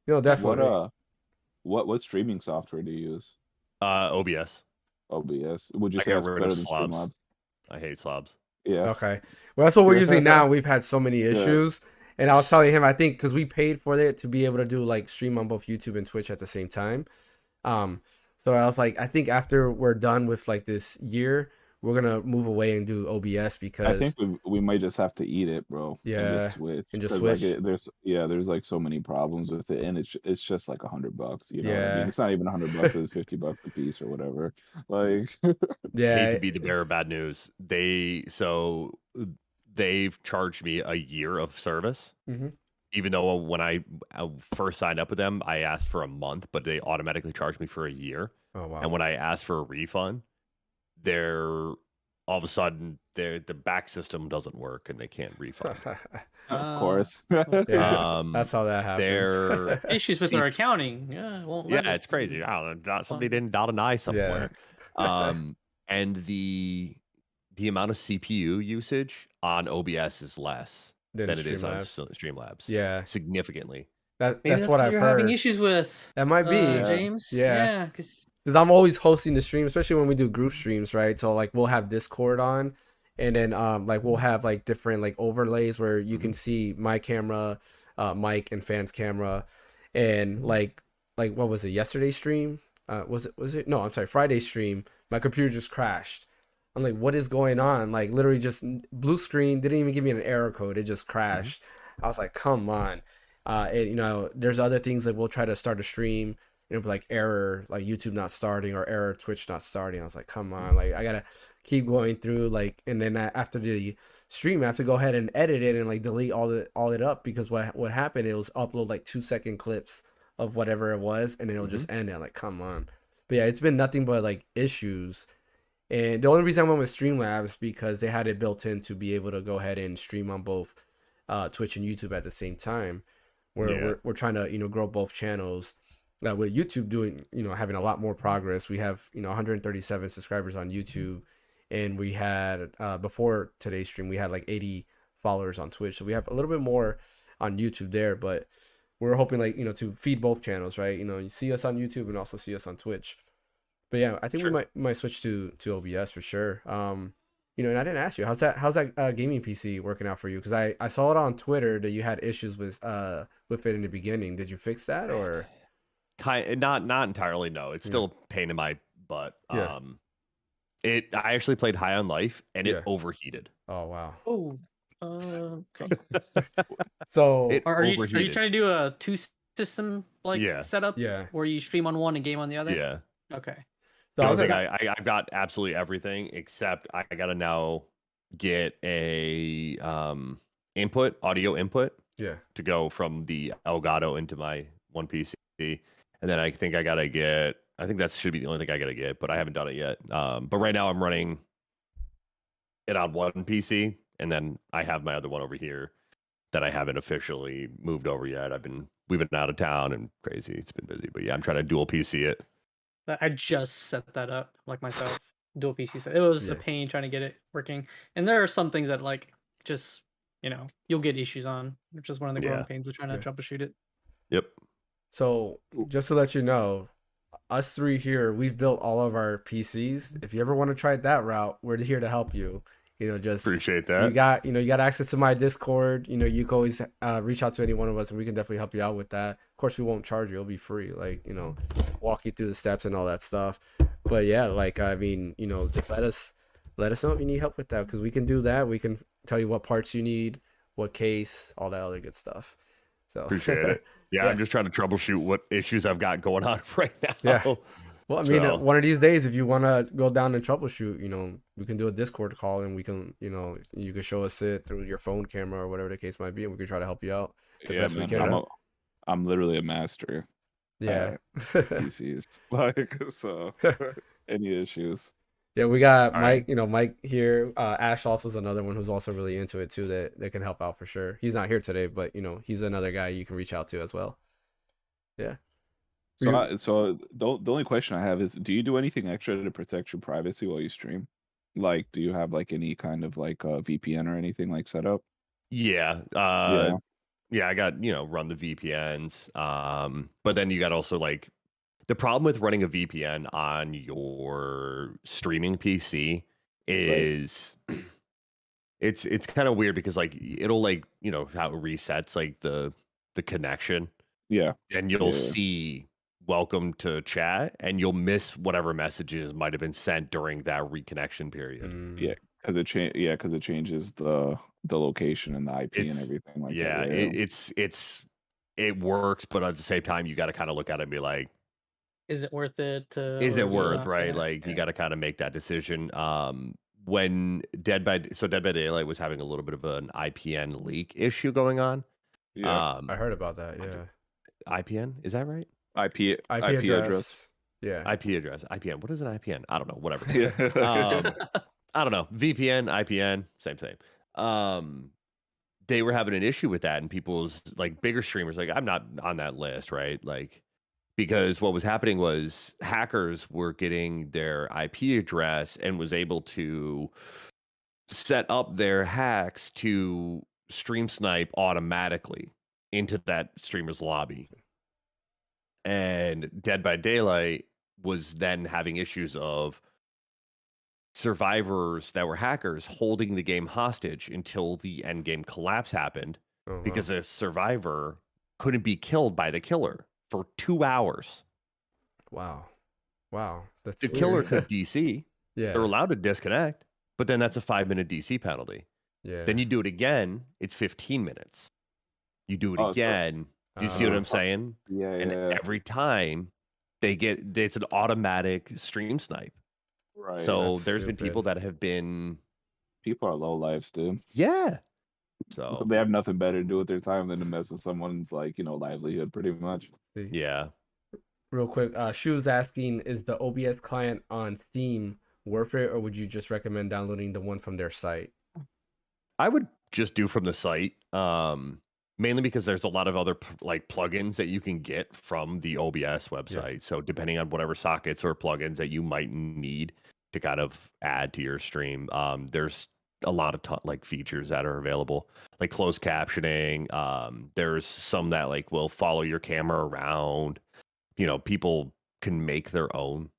Definitely. What streaming software do you use? OBS. OBS. Would you I say got it's rid better of than slobs. Streamlabs? I hate slobs. Yeah. Okay. Well, that's what we're using now. We've had so many issues. And I was telling him, I think, because we paid for it to be able to do like stream on both YouTube and Twitch at the same time. So I was like, I think after we're done with like this year, we're gonna move away and do OBS, because I think we might just have to eat it, bro. Yeah, and just switch. Like there's like so many problems with it, and it's just like $100. You know what I mean? It's not even $100. It's $50 a piece or whatever. Like, hate to be the bearer of bad news. They've charged me a year of service. Mm-hmm. Even though when I first signed up with them, I asked for a month, but they automatically charged me for a year. Oh wow! And when I asked for a refund, all of a sudden the back system doesn't work and they can't refund. of course. That's how that happens. Their issues with our accounting. Yeah, it won't let us it's crazy. Somebody didn't dot an I somewhere. And the amount of CPU usage on OBS is less than it is on Streamlabs. Yeah, significantly. That's what I've you're heard. having issues with. That might be James. Yeah, because I'm always hosting the stream, especially when we do group streams, right? So like we'll have Discord on, and then like we'll have like different like overlays where you can see my camera, Mike and Fan's camera, and like what was it, yesterday's stream? Was it? No, I'm sorry, Friday's stream. My computer just crashed. I'm like, what is going on? Like literally just blue screen, didn't even give me an error code. It just crashed. I was like, come on. And there's other things that we'll try to start a stream, like error, like YouTube not starting, or error Twitch not starting. I was like, come on, like I gotta keep going through, like, and then after the stream, I have to go ahead and edit it and like delete all it up, because what happened, it was upload like 2-second clips of whatever it was, and then it'll just end it. I'm like, come on. But yeah, it's been nothing but like issues. And the only reason I went with Streamlabs, because they had it built in to be able to go ahead and stream on both Twitch and YouTube at the same time, where we're trying to grow both channels. with YouTube doing, having a lot more progress. We have 137 subscribers on YouTube, and we had before today's stream we had like 80 followers on Twitch, so we have a little bit more on YouTube there. But we're hoping to feed both channels, right? You see us on YouTube and also see us on Twitch. But yeah, I think we might switch to OBS for sure. And I didn't ask you, how's that gaming PC working out for you? Because I saw it on Twitter that you had issues with it in the beginning. Did you fix that or? Not entirely. No, it's still a pain in my butt. Yeah. I actually played High on Life and it overheated. Oh wow. Oh, okay. So are you trying to do a 2-system setup? Yeah. Where you stream on one and game on the other? Yeah. Okay. So I've got absolutely everything except I gotta now get a audio input to go from the Elgato into my one PC, and then I think that should be the only thing I gotta get, but I haven't done it yet. But right now I'm running it on one PC, and then I have my other one over here that I haven't officially moved over yet. We've been out of town and crazy. It's been busy, but yeah, I'm trying to dual PC it. I just set that up like myself. Dual PC set. It was a pain trying to get it working, and there are some things that just you'll get issues on, which is one of the growing pains of trying to troubleshoot it. Yep. So just to let you know, us three here, we've built all of our PCs. If you ever want to try that route, we're here to help you. Just appreciate that. You got access to my Discord. You can always reach out to any one of us, and we can definitely help you out with that. Of course, we won't charge you; it'll be free. Walk you through the steps and all that stuff. But yeah, just let us know if you need help with that, because we can do that. We can tell you what parts you need, what case, all that other good stuff. So appreciate it. Yeah, I'm just trying to troubleshoot what issues I've got going on right now. Yeah. Well, one of these days, if you want to go down and troubleshoot, we can do a Discord call, and we can, you can show us it through your phone camera or whatever the case might be, and we can try to help you out the best we can. I'm literally a master. Yeah. PCs. So any issues. Yeah, we got Mike, Mike here. Ash also is another one who's also really into it too, that can help out for sure. He's not here today, but he's another guy you can reach out to as well. Yeah. So the only question I have is, do you do anything extra to protect your privacy while you stream? Do you have any kind of VPN or anything set up? Yeah. Yeah, I got, run the VPNs. But then you got also the problem with running a VPN on your streaming PC is it's kind of weird, because it'll how it resets the connection. Yeah. And you'll see welcome to chat, and you'll miss whatever messages might have been sent during that reconnection period. Yeah, because it changes the location and the IP and everything that. Yeah, it works, but at the same time, you got to kind of look at it and be like, is it worth it? Is it worth, right? You got to kind of make that decision. When Dead by Daylight was having a little bit of an IPN leak issue going on. Yeah, I heard about that. Yeah. IPN, is that right? IP address. Yeah. IP address. IPN. What is an IPN? I don't know. Whatever. I don't know. VPN, IPN, same. They were having an issue with that, and people's bigger streamers I'm not on that list, right? Because what was happening was hackers were getting their IP address and was able to set up their hacks to stream snipe automatically into that streamer's lobby. And Dead by Daylight was then having issues of survivors that were hackers holding the game hostage until the end game collapse happened, because a survivor couldn't be killed by the killer for 2 hours. Wow. That's the killer could DC. Yeah. They're allowed to disconnect, but then that's a 5-minute DC penalty. Yeah. Then you do it again, it's 15 minutes. You do it again. Do you see what I'm saying? Yeah. And every time it's an automatic stream snipe. Right. So there's been people that have been. People are low lives, dude. Yeah. So they have nothing better to do with their time than to mess with someone's livelihood, pretty much. Yeah. Real quick, Shu's asking, is the OBS client on Steam worth it, or would you just recommend downloading the one from their site? I would just do from the site. mainly because there's a lot of other like plugins that you can get from the OBS website. So depending on whatever sockets or plugins that you might need to kind of add to your stream, there's a lot of like features that are available, like closed captioning. There's some that like will follow your camera around. People can make their own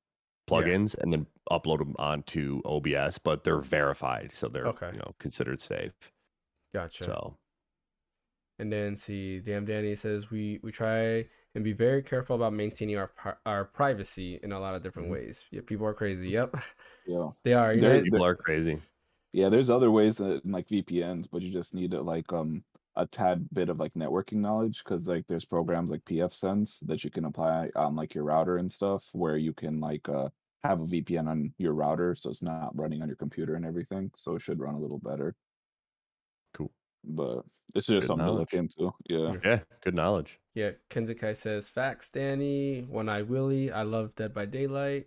plugins and then upload them onto OBS, but they're verified, so they're considered safe. Gotcha. So, and then Damn Danny says we try and be very careful about maintaining our privacy in a lot of different ways. Yeah, people are crazy. Yep. Yeah, they are. People are crazy. Yeah, there's other ways that like VPNs, but you just need like a tad bit of like networking knowledge, because like there's programs like pfSense that you can apply on like your router and stuff, where you can like have a VPN on your router, so it's not running on your computer and everything, so it should run a little better. Cool. But it's just something to look into. Yeah, good knowledge. Yeah, Kenzakai says, facts, Danny, One-Eyed Willie, I love Dead by Daylight.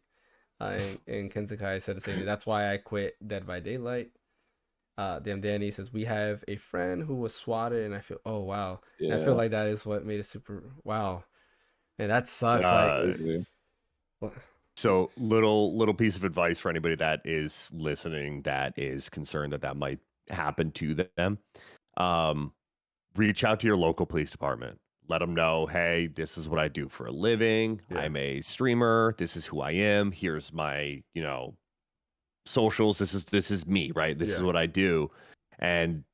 And Kenzakai said the same thing. That's why I quit Dead by Daylight. Damn Danny says, we have a friend who was swatted, and I feel, oh, wow. Yeah. I feel like that is what made it super, wow. And that sucks. So little piece of advice for anybody that is listening that is concerned that might happen to them. Reach out to your local police department. Let them know, hey, this is what I do for a living. Yeah. I'm a streamer. This is who I am. Here's my, socials. This is me, right? This is what I do. And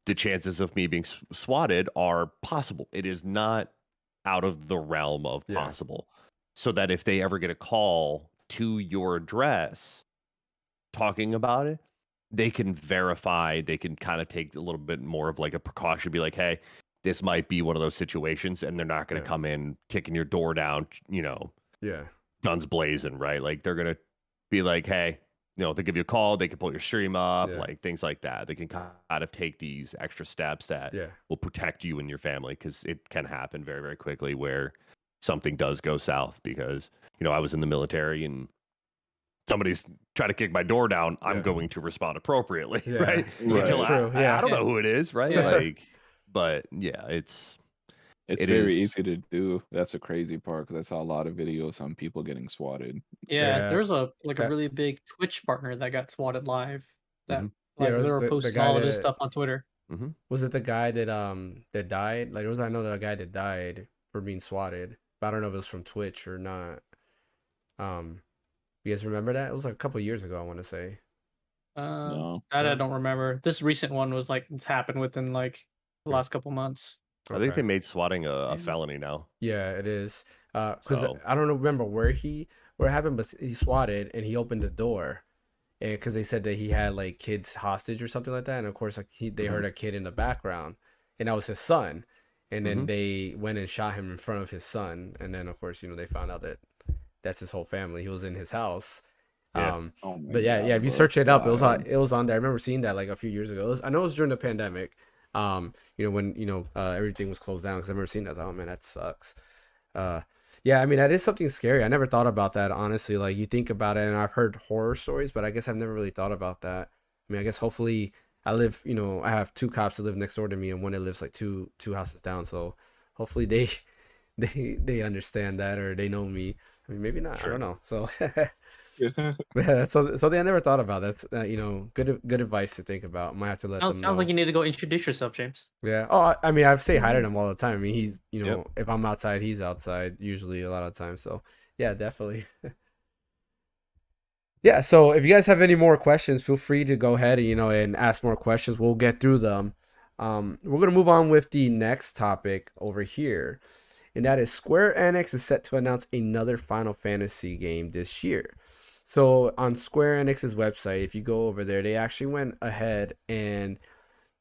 the chances of me being swatted are possible. It is not out of the realm of possible. So that if they ever get a call to your address talking about it, they can verify, they can kind of take a little bit more of like a precaution, be like, hey, this might be one of those situations, and they're not going to come in kicking your door down, guns blazing, right? Like they're going to be like, hey, they'll give you a call, they can pull your stream up, like things like that. They can kind of take these extra steps that will protect you and your family, because it can happen very, very quickly where something does go south. Because, I was in the military and somebody's trying to kick my door down, I'm going to respond appropriately, right? Until I don't know who it is, right? Like, but it's very easy to do. That's a crazy part, because I saw a lot of videos on people getting swatted. There's a really big Twitch partner that got swatted live. That they were posting all of his stuff on Twitter. Was it the guy that died? Like, I know that a guy that died for being swatted, but I don't know if it was from Twitch or not. You guys remember that? It was like a couple years ago, I want to say. No, that I don't remember. This recent one was like, it's happened within like the last couple months. I think they made swatting a felony now. Yeah, it is. Because I don't remember where it happened, but he swatted and he opened the door, and because they said that he had like kids hostage or something like that, and of course like they heard a kid in the background, and that was his son, and then they went and shot him in front of his son, and then of course they found out that that's his whole family. He was in his house. But if you search it up, it was on there. I remember seeing that like a few years ago. I know it was during the pandemic. When everything was closed down, because I remember seeing that. I was like, oh man, that sucks. I mean, that is something scary. I never thought about that, honestly. Like, you think about it, and I've heard horror stories, but I guess I've never really thought about that. I mean, I guess hopefully I live, I have two cops that live next door to me, and one that lives like two houses down. So hopefully they understand that, or they know me. I mean, maybe not. Sure. I don't know. So that's something I never thought about. That's good advice to think about. Might have to let them know. Sounds like you need to go introduce yourself, James. Yeah. Oh, I mean, I say hi to him all the time. I mean, he's if I'm outside, he's outside usually a lot of times. So yeah, definitely. Yeah. So if you guys have any more questions, feel free to go ahead and ask more questions. We'll get through them. We're gonna move on with the next topic over here. And that is Square Enix is set to announce another Final Fantasy game this year. So on Square Enix's website, if you go over there, they actually went ahead and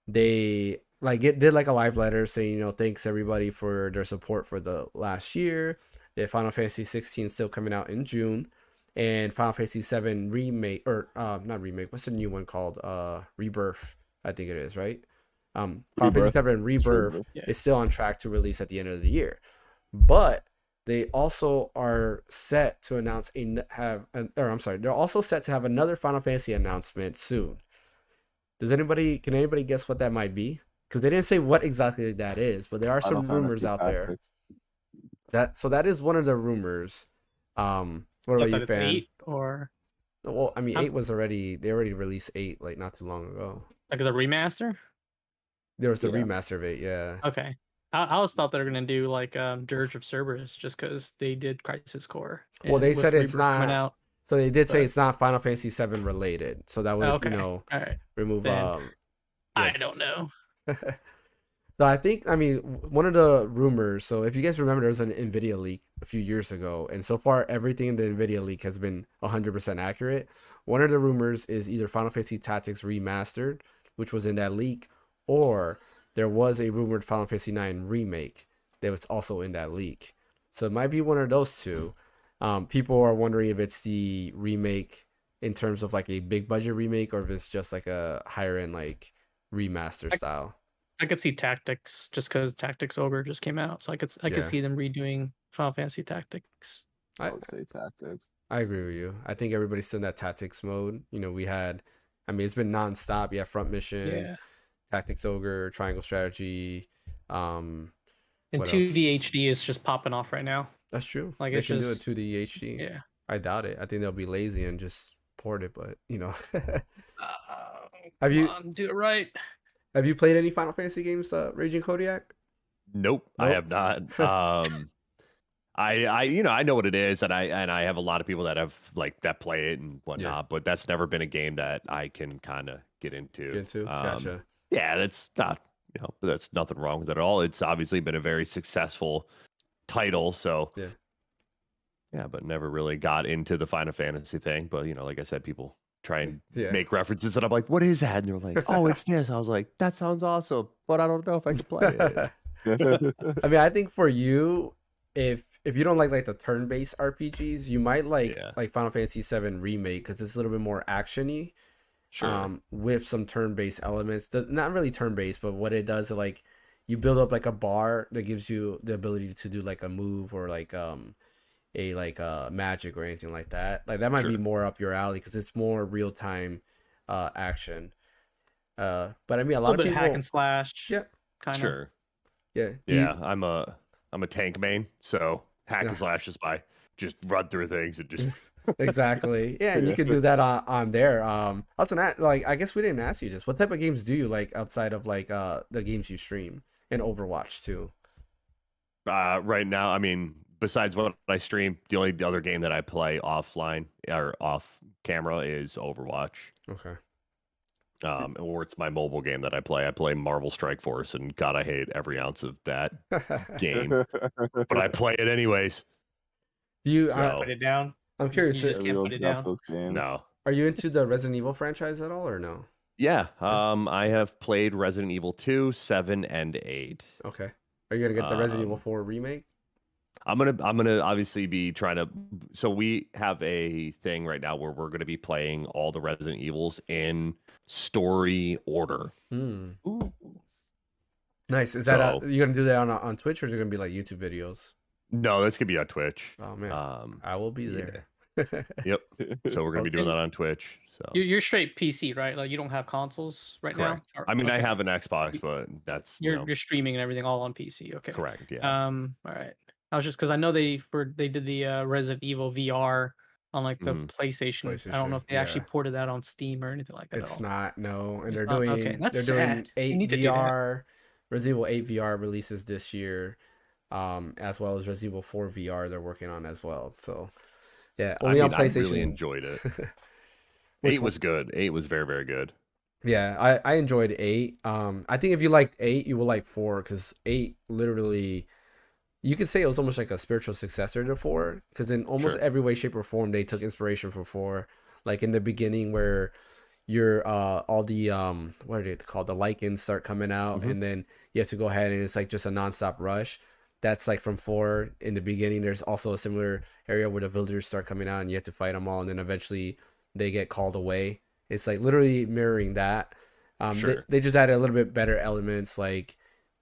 they did like a live letter saying, thanks everybody for their support for the last year. The Final Fantasy 16 is still coming out in June, and Final Fantasy 7 remake, or not remake, what's the new one called? Rebirth, I think it is, right? Final Fantasy 7 Rebirth is still on track to release at the end of the year. But they also are set to they're also set to have another Final Fantasy announcement soon. Can anybody guess what that might be? because they didn't say what exactly that is, but there are Final some rumors Fantasy out there. Tactics. That is one of the rumors. What about That you, it's fan? 8 or Well, I mean, Um, 8 was already they already released 8 like not too long ago. like as a remaster? There was the Yeah. remaster of 8, yeah. Okay. I always thought they were gonna do like Dirge of Cerberus just because they did Crisis Core. Well, and they with said it's Rebirth coming not. out. So they did say but- it's not Final Fantasy 7 related. So that would Okay. All right. remove Then yeah. I don't know. So I think, I mean, one of the rumors, so if you guys remember, there was an NVIDIA leak a few years ago, and so far everything in the NVIDIA leak has been 100% accurate. One of the rumors is either Final Fantasy Tactics Remastered, which was in that leak, or there was a rumored Final Fantasy 9 remake that was also in that leak. So it might be one of those two. People are wondering if it's the remake in terms of like a big budget remake, or if it's just like a higher end like remaster style. I could see Tactics just because Tactics Ogre just came out, so I could Yeah. see them redoing Final Fantasy Tactics. I would say Tactics. I agree with you. I think everybody's still in that tactics mode. You know, we had, I mean, it's been nonstop. You have Front Mission, Yeah. Tactics Ogre, Triangle Strategy. And What 2D HD is just popping off right now. That's true. Like, They it's can just- do a 2D HD. Yeah. I doubt it. I think they'll be lazy and just port it. But you know, Have you- do it right? have you played any Final Fantasy games, RagingKodiak? Nope, I Nope. have not. I know what it is, and I have a lot of people that have that play it and whatnot, but that's never been a game that I can kind of get into. Gotcha. Yeah, that's not that's nothing wrong with it at all. It's obviously been a very successful title, so yeah, but never really got into the Final Fantasy thing. But like I said, people try and make references, and I'm like, what is that? And they're like, oh, it's this. I was like, that sounds awesome, but I don't know if I can play it. I mean, I think for you, if you don't like the turn-based RPGs, you might like Final Fantasy 7 Remake because it's a little bit more actiony. Sure. With some turn-based elements. Not really turn-based, but what it does is you build up a bar that gives you the ability to do a move or a magic or anything like that. That might be more up your alley because it's more real-time action. But I mean, a lot of people hack and slash. Yeah. Kind of. Sure. Yeah. I'm a tank main, so hack and slash is my just run through things and just Exactly. Yeah, and you can do that on there. Also, I guess we didn't ask you this. What type of games do you like outside of the games you stream and Overwatch too? right now, I mean, besides what I stream, the only other game that I play offline or off camera is Overwatch. Okay. Or it's my mobile game that I play. I play Marvel Strike Force, and God, I hate every ounce of that game, but I play it anyways. Do you? Put it down. I'm curious. You just can't put it down. No. Are you into the Resident Evil franchise at all, or no? Yeah. I have played Resident Evil 2, 7, and 8. Okay. Are you gonna get the Resident Evil 4 remake? I'm gonna obviously be trying to. So we have a thing right now where we're gonna be playing all the Resident Evils in story order. Ooh. Nice. Is that you gonna do that on Twitch, or is it gonna be like YouTube videos? No, that's gonna be on Twitch. Oh man, I will be there. Yep. So we're gonna be doing that on Twitch. So you're straight PC, right? Like you don't have consoles right correct. now. I mean, I have an Xbox, but that's you're streaming and everything all on PC. Okay. Correct. Yeah. All right. I was just because I know they did the Resident Evil VR on the PlayStation. I don't know if they actually ported that on Steam or anything like that. It's not. No, and It's they're not? doing Okay, that's they're doing sad. They need to do that. VR. Resident Evil 8 VR releases this year, as well as Resident Evil 4 VR they're working on as well. So yeah, only on PlayStation. I really enjoyed it. 8 was good. 8 was very, very good. Yeah, I enjoyed 8. I think if you liked 8, you will like 4 because 8 literally, you could say it was almost like a spiritual successor to 4 because in almost every way, shape, or form they took inspiration from 4. Like in the beginning where you're all the what are they called? The lichens start coming out, and then you have to go ahead and it's like just a nonstop rush. That's like from 4 in the beginning. There's also a similar area where the villagers start coming out and you have to fight them all, and then eventually they get called away. It's like literally mirroring that. They just added a little bit better elements. Like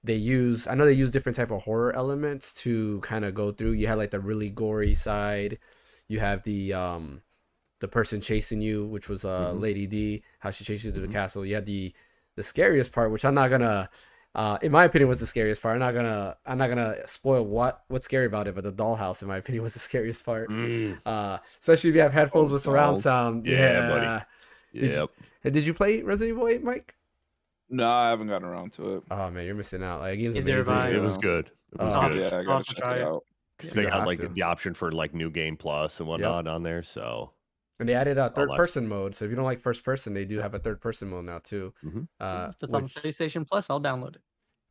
I know they use different type of horror elements to kind of go through. You have like the really gory side. You have the person chasing you, which was Lady D, how she chased you through the castle. You had the scariest part, which I'm not gonna In my opinion, was the scariest part. I'm not gonna spoil what's scary about it, but the dollhouse, in my opinion, was the scariest part. Especially if you have headphones with surround dolls. sound. Yeah, buddy. Did Yep. did you play Resident Evil 8, Mike? No, I haven't gotten around to it. Oh man, you're missing out. Like, the game's Neither have amazing. I. It was good. It was Oh, good. Yeah, I I'll gotta have to check try it it. out. Because You they got have like to. the option for like new game plus and whatnot on there. So And they added a third like- person mode. So if you don't like first person, they do have a third person mode now too. Mhm. If it's on Which is PlayStation Plus, I'll download it.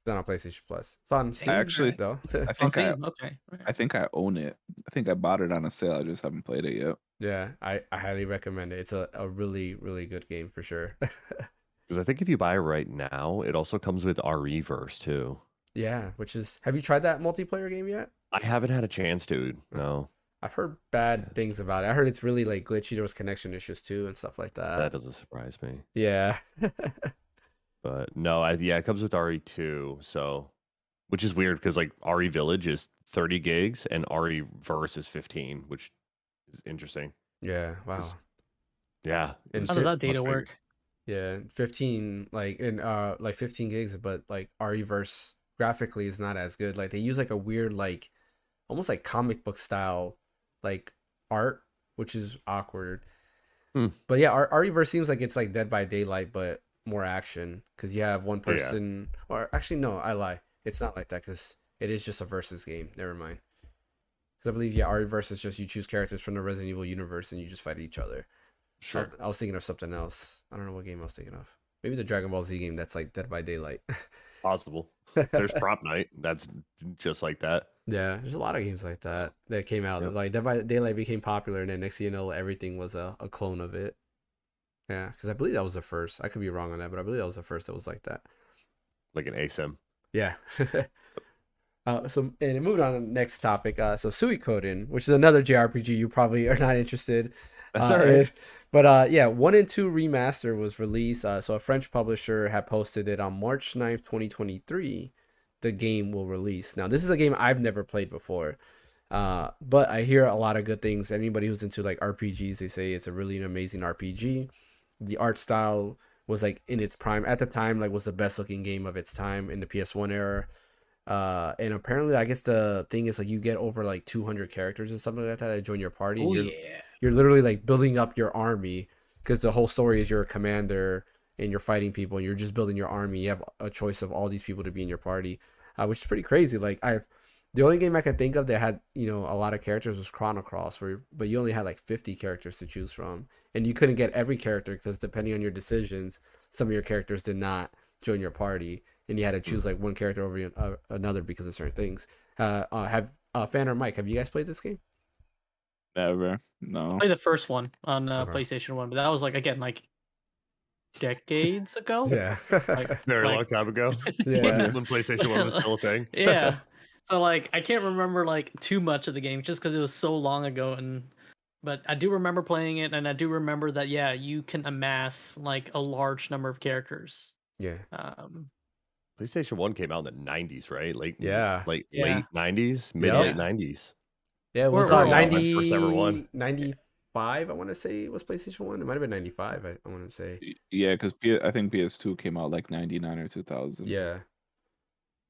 not on PlayStation Plus. It's on Steam actually- though. I On think Steam. Okay. I think I own it. I think I bought it on a sale. I just haven't played it yet. Yeah, I highly recommend it. It's a really, really good game for sure. because I think if you buy it right now, it also comes with RE verse too. Yeah, which is, have you tried that multiplayer game yet? I haven't had a chance to. No, I've heard bad things about it. I heard it's really like glitchy. There was connection issues too and stuff like that that. doesn't surprise me. Yeah. But no, it comes with RE2, so which is weird because like RE Village is 30 gigs and RE Verse is 15, which is interesting. Yeah. Wow. Yeah. And it's How does that much data bigger. work? Yeah. 15 like 15 gigs, but like REverse graphically is not as good. Like they use like a weird like almost like comic book style like art, which is awkward. But yeah, REverse seems like it's like Dead by Daylight, but more action because you have one Oh, yeah. person. Or actually, no, I lie. It's not like that because it is just a versus game. Never mind. Because I believe REverse is just you choose characters from the Resident Evil universe and you just fight each other. Sure. I was thinking of something else. I don't know what game I was thinking of. Maybe the Dragon Ball Z game that's like Dead by Daylight. Possible. There's Prop Night. That's just like that. Yeah, there's a lot of games like that that came out. Yep. Like Dead by Daylight became popular, and then next thing you know, everything was a clone of it. Yeah, because I believe that was the first. I could be wrong on that, but I believe that was the first that was like that. Like an ASIM. Yeah. And moving on to the next topic. So Suikoden, which is another JRPG you probably are not interested. That's all right. But yeah, 1 and 2 remaster was released. So a French publisher had posted it on March 9th, 2023. The game will release. Now, this is a game I've never played before. But I hear a lot of good things. Anybody who's into like RPGs, they say it's a really amazing RPG. The art style was like in its prime at the time, like was the best looking game of its time in the PS1 era. And apparently, I guess the thing is like you get over like 200 characters and something like that to join your party. Oh And yeah. you're literally like building up your army because the whole story is you're a commander and you're fighting people and you're just building your army. You have a choice of all these people to be in your party, which is pretty crazy. Like the only game I can think of that had, a lot of characters was Chrono Cross, but you only had like 50 characters to choose from, and you couldn't get every character because depending on your decisions, some of your characters did not join your party, and you had to choose like one character over another because of certain things. Fan or Mike, have you guys played this game? Never. No. I played the first one on Okay. PlayStation 1, but that was like again like decades ago. Yeah. Very like- long time ago. Yeah. When PlayStation 1 was still a thing. Yeah. So like I can't remember like too much of the game just because it was so long ago, but I do remember playing it, and I do remember that you can amass like a large number of characters. Yeah. PlayStation 1 came out in the 90s, right? Like Yeah. late Yeah. 90s, Yep. mid late 90s. Yeah, it was We're all- 90, First ever one. 95, I want to say it was PlayStation 1. It might have been 95, I want to say. Yeah, because I think PS2 came out like 99 or 2000. Yeah.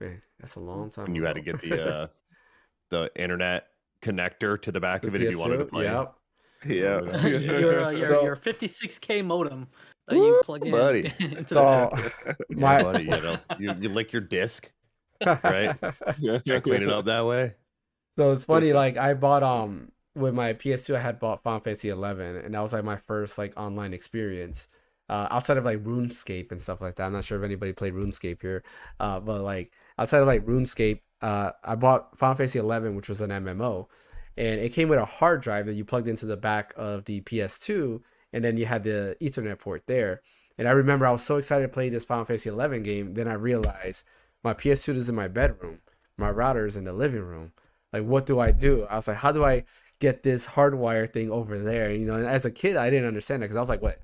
Man, that's a long time And you had to ago. get the internet connector to the back of it if you wanted to PS2, play. Yep. Yeah. your 56K modem that you plug in. buddy. into So Yeah, my buddy, you lick your disc, right? Try to clean it up that way. So it's funny, like I bought with my PS2, I had bought Final Fantasy 11, and that was like my first like online experience. Outside of like RuneScape and stuff like that. I'm not sure if anybody played RuneScape here. But like outside of like RuneScape, I bought Final Fantasy 11, which was an MMO, and it came with a hard drive that you plugged into the back of the PS2, and then you had the Ethernet port there. And I remember I was so excited to play this Final Fantasy 11 game. Then I realized my PS2 is in my bedroom, my router is in the living room. Like, what do? I was like, how do I get this hardwire thing over there? And as a kid, I didn't understand it because I was like, what,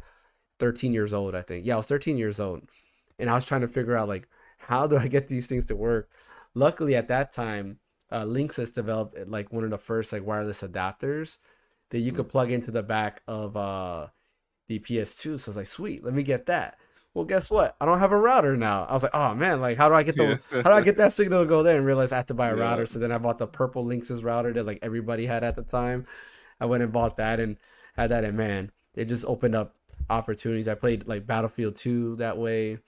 13 years old, I think. Yeah, I was 13 years old. And I was trying to figure out, like, how do I get these things to work? Luckily, at that time, Linksys developed, like, one of the first, like, wireless adapters that you could plug into the back of the PS2. So I was like, sweet, let me get that. well, guess what? I don't have a router now. I was like, oh man, like how do I get that signal to go there? And realized I had to buy a router. So then I bought the purple Lynx's router that like everybody had at the time. I went and bought that and had that, and man, it just opened up opportunities. I played like Battlefield 2 that way.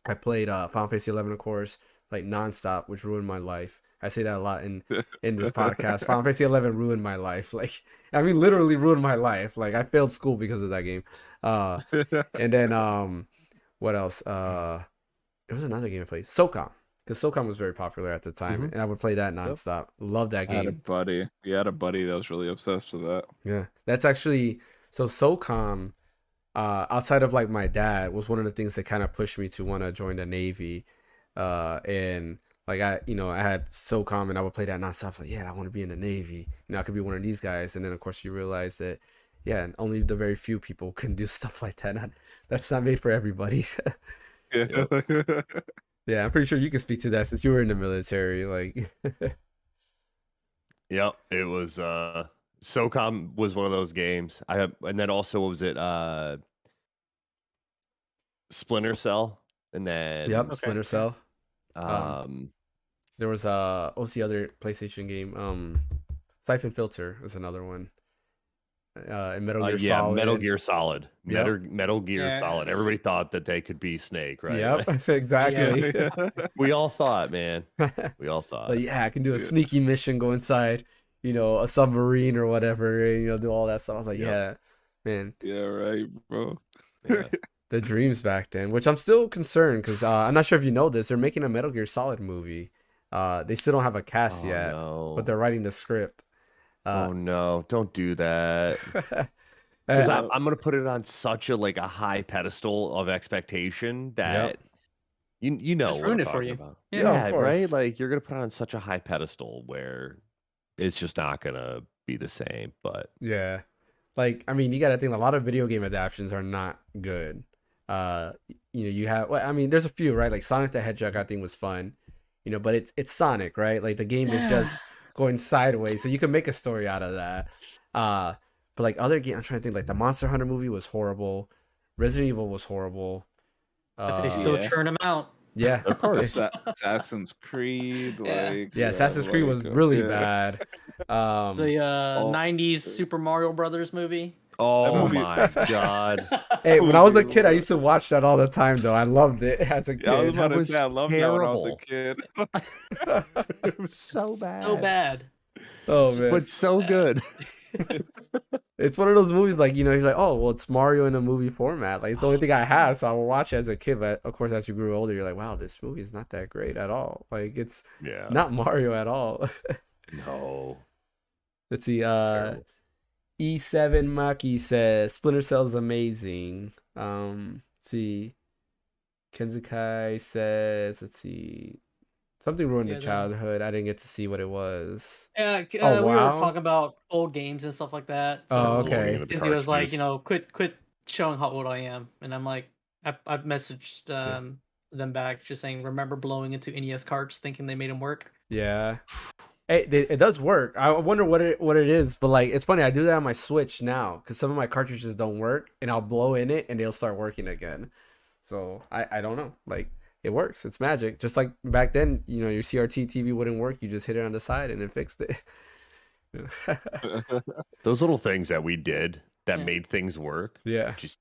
I played Final Fantasy 11, of course, like nonstop, which ruined my life. I say that a lot in this podcast. Final Fantasy 11 ruined my life. Like, I mean, literally ruined my life. Like, I failed school because of that game. And then what else? It was another game I played, SOCOM, because SOCOM was very popular at the time, and I would play that nonstop. Love that game. I had a buddy. You had a buddy that was really obsessed with that. Yeah, that's actually so SOCOM. Outside of like my dad was one of the things that kind of pushed me to want to join the Navy, and like I had SOCOM and I would play that nonstop. I was like, yeah, I want to be in the Navy. I could be one of these guys. And then of course you realize that, yeah, only the very few people can do stuff like that. That's not made for everybody. Yeah. Yeah, I'm pretty sure you can speak to that since you were in the military. Like, Yep, it was SOCOM was one of those games. And then also what was it? Splinter Cell, and then yep, Splinter Cell. Um, There was what was the other PlayStation game? Siphon Filter was another one. And Metal Gear Solid. Metal Gear Solid. Yep. Metal Gear Solid. Everybody thought that they could be Snake, right? Yep, exactly. We all thought, man. We all thought. But yeah, I can do a sneaky mission, go inside, a submarine or whatever, and, do all that stuff. I was like, yeah, man. Yeah, right, bro. Yeah. The dreams back then, which I'm still concerned because I'm not sure if you know this, they're making a Metal Gear Solid movie. They still don't have a cast yet, but they're writing the script. Oh no, don't do that. Because I'm gonna put it on such a high pedestal of expectation that you know just what ruin I'm it for talking you. about. Yeah, of course. Right. Like you're gonna put it on such a high pedestal where it's just not gonna be the same. But yeah, like I mean, you got to think a lot of video game adaptations are not good. You have, well, I mean, there's a few, right? Like Sonic the Hedgehog, I think was fun, but it's Sonic, right? Like the game is just going sideways, so you can make a story out of that. But like other games, I'm trying to think, like the Monster Hunter movie was horrible, Resident Evil was horrible, but they still churn them out. Yeah, of course. Assassin's Creed, Assassin's Creed was really bad. The 90s Super Mario Brothers movie. Oh my god! Hey, when I was a kid, I used to watch that all the time. Though I loved it as a kid. I was about to say I loved that when I was a kid. It was so bad. So bad. Oh man, but so good. It's one of those movies like you're like, oh well, it's Mario in a movie format. Like it's the only thing I have, so I will watch it as a kid. But of course, as you grew older, you're like, wow, this movie is not that great at all. Like it's not Mario at all. No. Let's see. E7 Maki says Splinter Cell's amazing. Let's see. Kenzukai says, let's see. Something ruined the childhood. I didn't get to see what it was. We were talking about old games and stuff like that. So okay. Kenzie was like, quit showing how old I am. And I'm like, I messaged them back just saying, remember blowing into NES carts thinking they made them work? Yeah. It does work. I wonder what it is, but like it's funny. I do that on my Switch now because some of my cartridges don't work, and I'll blow in it and they'll start working again. So I don't know. Like it works. It's magic. Just like back then, your CRT TV wouldn't work. You just hit it on the side and it fixed it. Those little things that we did that made things work. Yeah. Just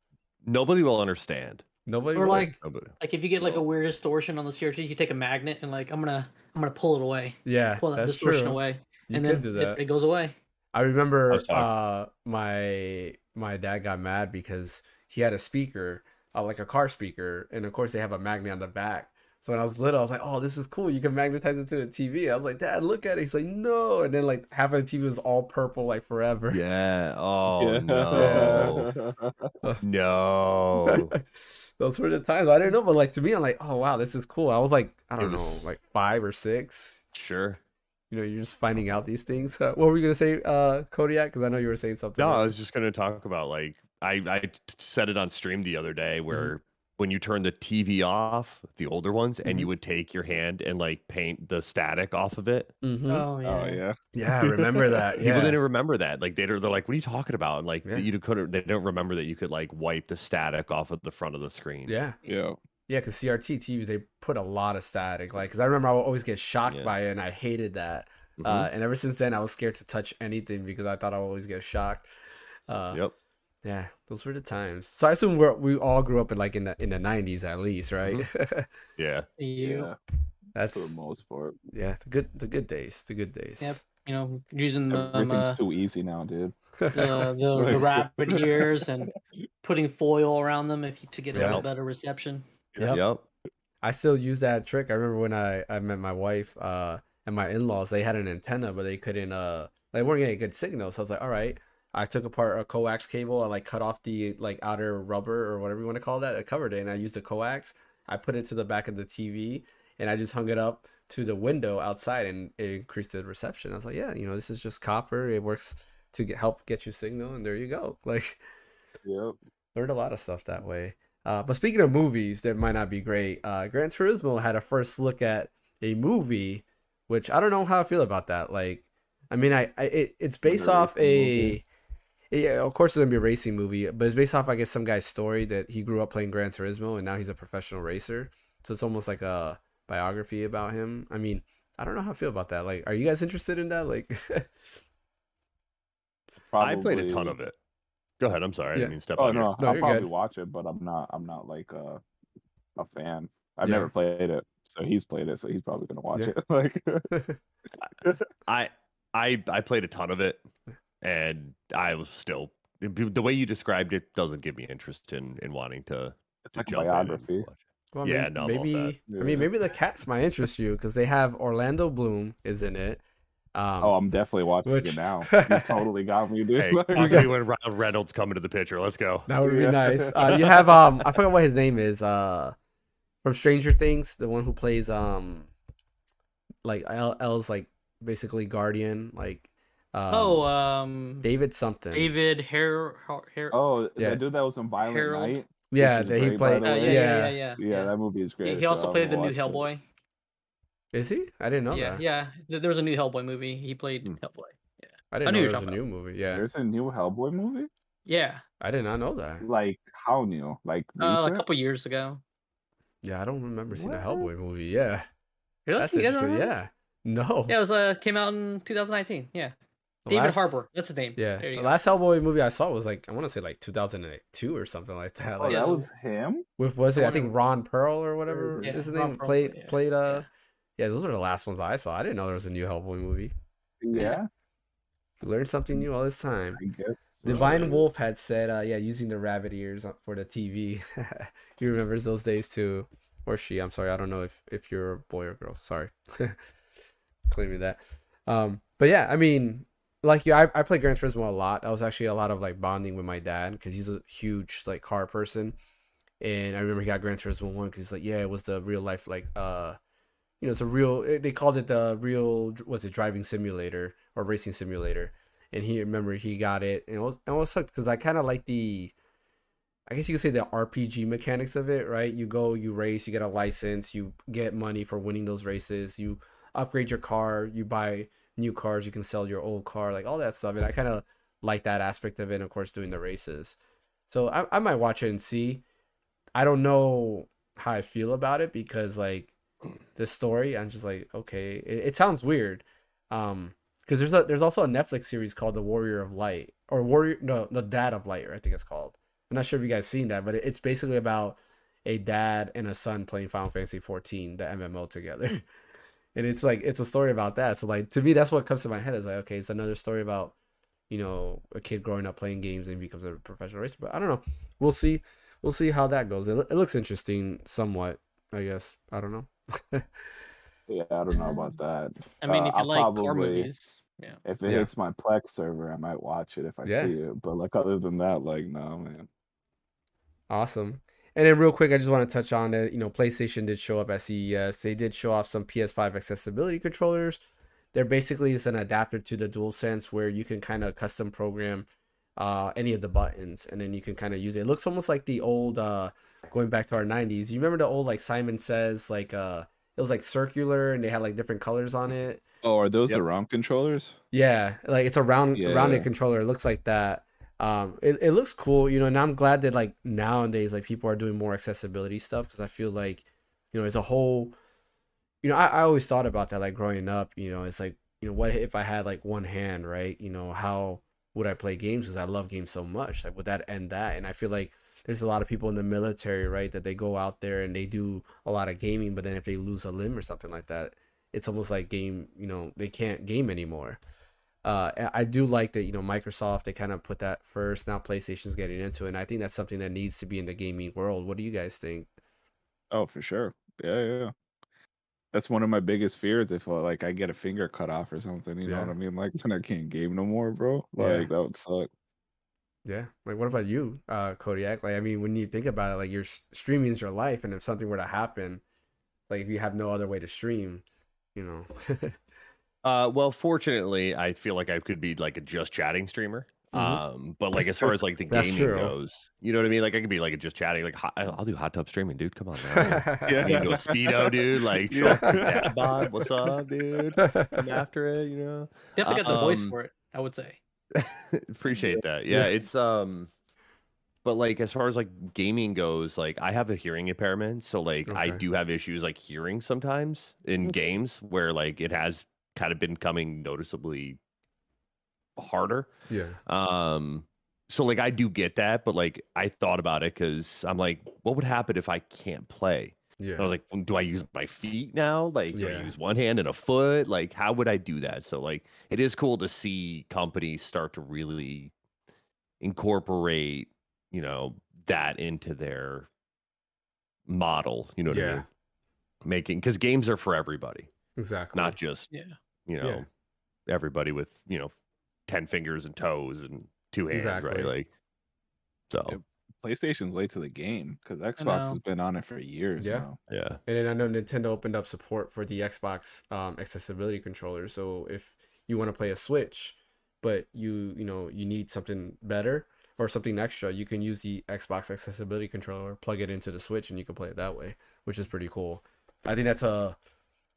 nobody will understand. Nobody. Or would. like if you get like a weird distortion on the CRT, you take a magnet and like I'm gonna pull it away. Yeah, pull that distortion away, and then it goes away. I remember my dad got mad because he had a speaker, like a car speaker, and of course they have a magnet on the back. So when I was little, I was like, "Oh, this is cool! You can magnetize it to the TV." I was like, "Dad, look at it." He's like, "No!" And then like half of the TV was all purple, like forever. Yeah. Oh no. No. Those were the times I didn't know, but like to me, I'm like, "Oh wow, this is cool." I was like, I don't know, like 5 or 6. Sure. You're just finding out these things. What were you gonna say, Kodiak? Because I know you were saying something. No, I was just gonna talk about like I said it on stream the other day where. when you turn the TV off, the older ones, and you Mhm. would take your hand and like paint the static off of it. Mm-hmm. Oh Oh yeah. yeah. Yeah, I remember that. People Yeah. didn't remember that. Like they're like, "What are you talking about?" And like Yeah. you couldn't. They don't remember that you could like wipe the static off of the front of the screen. Yeah. Yeah. Yeah, because CRT TVs, they put a lot of static. Like, because I remember I would always get shocked Yeah. by it, and I hated that. Mhm. And ever since then, I was scared to touch anything because I thought I would always get shocked. Yep. Yeah, those were the times. So I assume we all grew up in like in the 90s at least, right? Yeah. Yeah. For That's the most part. yeah, the good days, the good days. Yep. You know, using Everything's too easy now, dude. the rabbit ears and putting foil around them to get a Yeah. little better reception. Yep. Yep. I still use that trick. I remember when I met my wife and my in-laws, they had an antenna, but they couldn't they weren't getting a good signal. So I was like, all right. I took apart a coax cable. I like cut off the like outer rubber or whatever you want to call that. I covered it and I used the coax. I put it to the back of the TV and I just hung it up to the window outside and it increased the reception. I was like, yeah, you know, this is just copper. It works to help get you signal, and there you go. Like, Yep. learned a lot of stuff that way. But speaking of movies that might not be great, Gran Turismo had a first look at a movie, which I don't know how I feel about that. Like, I mean, it's based off a, yeah, of course it's gonna be a racing movie, but it's based off, I guess, some guy's story that he grew up playing Gran Turismo and now he's a professional racer. So it's almost like a biography about him. I mean, I don't know how I feel about that. Like, are you guys interested in that? Like, I played a ton of it. Go ahead. I'm sorry. I Yeah. didn't mean to step Oh on you. no, No, I'll you're probably good. watch it, but I'm not like a fan. I've Yeah. never played it, so he's played it, so he's probably gonna watch Yeah. it. Like, I played a ton of it, and I was still the way you described it doesn't give me interest in wanting to it's like a jump in and biography. watch it. Well, Yeah, no, I'm all maybe. set. I mean, maybe the cats might interest you because they have Orlando Bloom is in it. Oh, I'm definitely watching which- it now. You totally got me, dude. Hey, Like, talk to me when Ryan Reynolds coming to the picture. Let's go. That would be Yeah. nice. You have I forgot what his name is. From Stranger Things, the one who plays like L's like basically guardian, like David something. David Hair. oh, Yeah. the dude that was in Violent Harold. Night. Yeah, which is that he great, by played. the way. Yeah. That movie is great. He also so I played the haven't new watched it. Hellboy. Is he? I didn't know that. Yeah. There was a new Hellboy movie. He played Hmm. Hellboy. Yeah. I didn't knew know you there were was a talking new movie. Yeah, There's a new Hellboy movie. Yeah. I did not know that. Like how new? Like A recent? couple years ago. Yeah, I don't remember seeing a What? Hellboy movie. Yeah, Really? that's You guys don't interesting. remember? Yeah, no. Yeah, it was came out in 2019. Yeah. The David last- Harbour. That's his name. Yeah, There you the go. last Hellboy movie I saw was like I want to say like 2002 or something like that. Oh, Like, yeah, that the- was him. with was it? I one think in- Ron Pearl or whatever Yeah, his Ron name Pearl, played yeah, played. yeah. Yeah, those were the last ones I saw. I didn't know there was a new Hellboy movie. Yeah, You learn something new all this time. I guess. Divine Wolf had said, yeah, using the rabbit ears for the TV. He remembers those days too. Or she, I'm sorry. I don't know if you're a boy or girl. Sorry. Claiming that. But yeah, I mean, like you, I play Gran Turismo a lot. That was actually a lot of like bonding with my dad because he's a huge like car person. And I remember he got Gran Turismo 1 because he's like, yeah, it was the real life, like, you know, it's a real, they called it the real, was it driving simulator or racing simulator? And he got it, and it was hooked because I kind of like I guess you could say the RPG mechanics of it, right? You go, you race, you get a license, you get money for winning those races, you upgrade your car, you buy new cars, you can sell your old car, like all that stuff. And I kind of like that aspect of it, and of course, doing the races. So I might watch it and see. I don't know how I feel about it because like the story, I'm just like, okay, it sounds weird. Because there's also a Netflix series called The Warrior of Light or The Dad of Light, I think it's called. I'm not sure if you guys seen that, but it's basically about a dad and a son playing Final Fantasy 14, the MMO together. And it's like it's a story about that. So like to me, that's what comes to my head is like, okay, it's another story about, you know, a kid growing up playing games and becomes a professional racer. But I don't know. We'll see how that goes. It looks interesting somewhat, I guess. I don't know. Yeah, I don't know about that. I mean, if you I'll like car probably- movies, yeah. If it Yeah. hits my Plex server, I might watch it if I Yeah. see it. But like other than that, like no, man. Awesome. And then real quick, I just want to touch on that, you know, PlayStation did show up at CES. They did show off some PS5 accessibility controllers. They're basically it's an adapter to the DualSense where you can kind of custom program any of the buttons, and then you can kind of use it. It looks almost like the old going back to our 90s. You remember the old like Simon Says, like it was like circular and they had like different colors on it. Oh, are those Yep. the round controllers? Yeah, like it's a rounded Yeah. controller. It looks like that. It looks cool, you know, and I'm glad that like nowadays like people are doing more accessibility stuff, because I feel like, you know, as a whole, you know, I always thought about that like growing up, you know, it's like, you know, what if I had like one hand, right? You know, how would I play games? Because I love games so much. Like, would that end that? And I feel like there's a lot of people in the military, right, that they go out there and they do a lot of gaming, but then if they lose a limb or something like that, it's almost like game, you know, they can't game anymore. I do like that, you know, Microsoft, they kind of put that first. Now PlayStation's getting into it, and I think that's something that needs to be in the gaming world. What do you guys think? Oh, for sure. Yeah. That's one of my biggest fears. If like I get a finger cut off or something, you know what Yeah. I mean? Like when I can't game no more, bro. Yeah. Like that would suck. Yeah. Like, what about you, Kodiak? Like, I mean, when you think about it, like your streaming is your life, and if something were to happen, like if you have no other way to stream, you know. Well, fortunately, I feel like I could be like a just chatting streamer. But like as far as like the That's gaming true. goes, you know what I mean? Like I could be like a just chatting, like I'll do hot tub streaming, dude. Come on now. Yeah. You go speedo, dude. Like show up your dad bod. What's up, dude? Come after it, you know. Definitely got the voice for it, I would say. Appreciate that. Yeah, it's but like as far as like gaming goes, like I have a hearing impairment, so like I Okay. do have issues like hearing sometimes in games where like it has kind of been coming noticeably harder. Yeah. So like I do get that, but like I thought about it because I'm like, what would happen if I can't play? Yeah. I was like, do I use my feet now? Like, do I Yeah. use one hand and a foot? Like, how would I do that? So like it is cool to see companies start to really incorporate, you know, that into their model, you know what I Yeah. mean? Making, because games are for everybody, Exactly. not just, Yeah. you know, everybody with, you know, 10 fingers and toes and 2 hands, Exactly. right? Like, so, Yep. PlayStation's late to the game because Xbox know. has been on it for years Yeah. now. yeah. And then I know Nintendo opened up support for the Xbox accessibility controller. So if you want to play a Switch, but you know, you need something better or something extra, you can use the Xbox accessibility controller, plug it into the Switch, and you can play it that way, which is pretty cool. I think that's a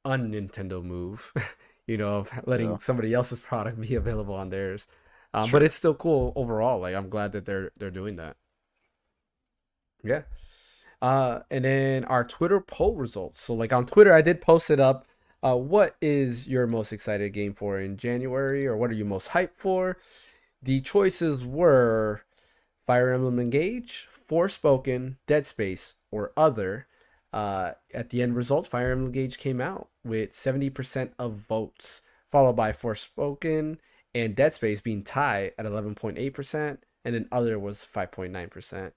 un-Nintendo move, you know, of letting Yeah. somebody else's product be available on theirs. But Sure. it's still cool overall. Like, I'm glad that they're doing that. Yeah. And then our Twitter poll results. So like on Twitter, I did post it up. What is your most excited game for in January, or what are you most hyped for? The choices were Fire Emblem Engage, Forspoken, Dead Space, or other. At the end results, Fire Emblem Engage came out with 70% of votes, followed by Forspoken and Dead Space being tied at 11.8%, and then other was 5.9%.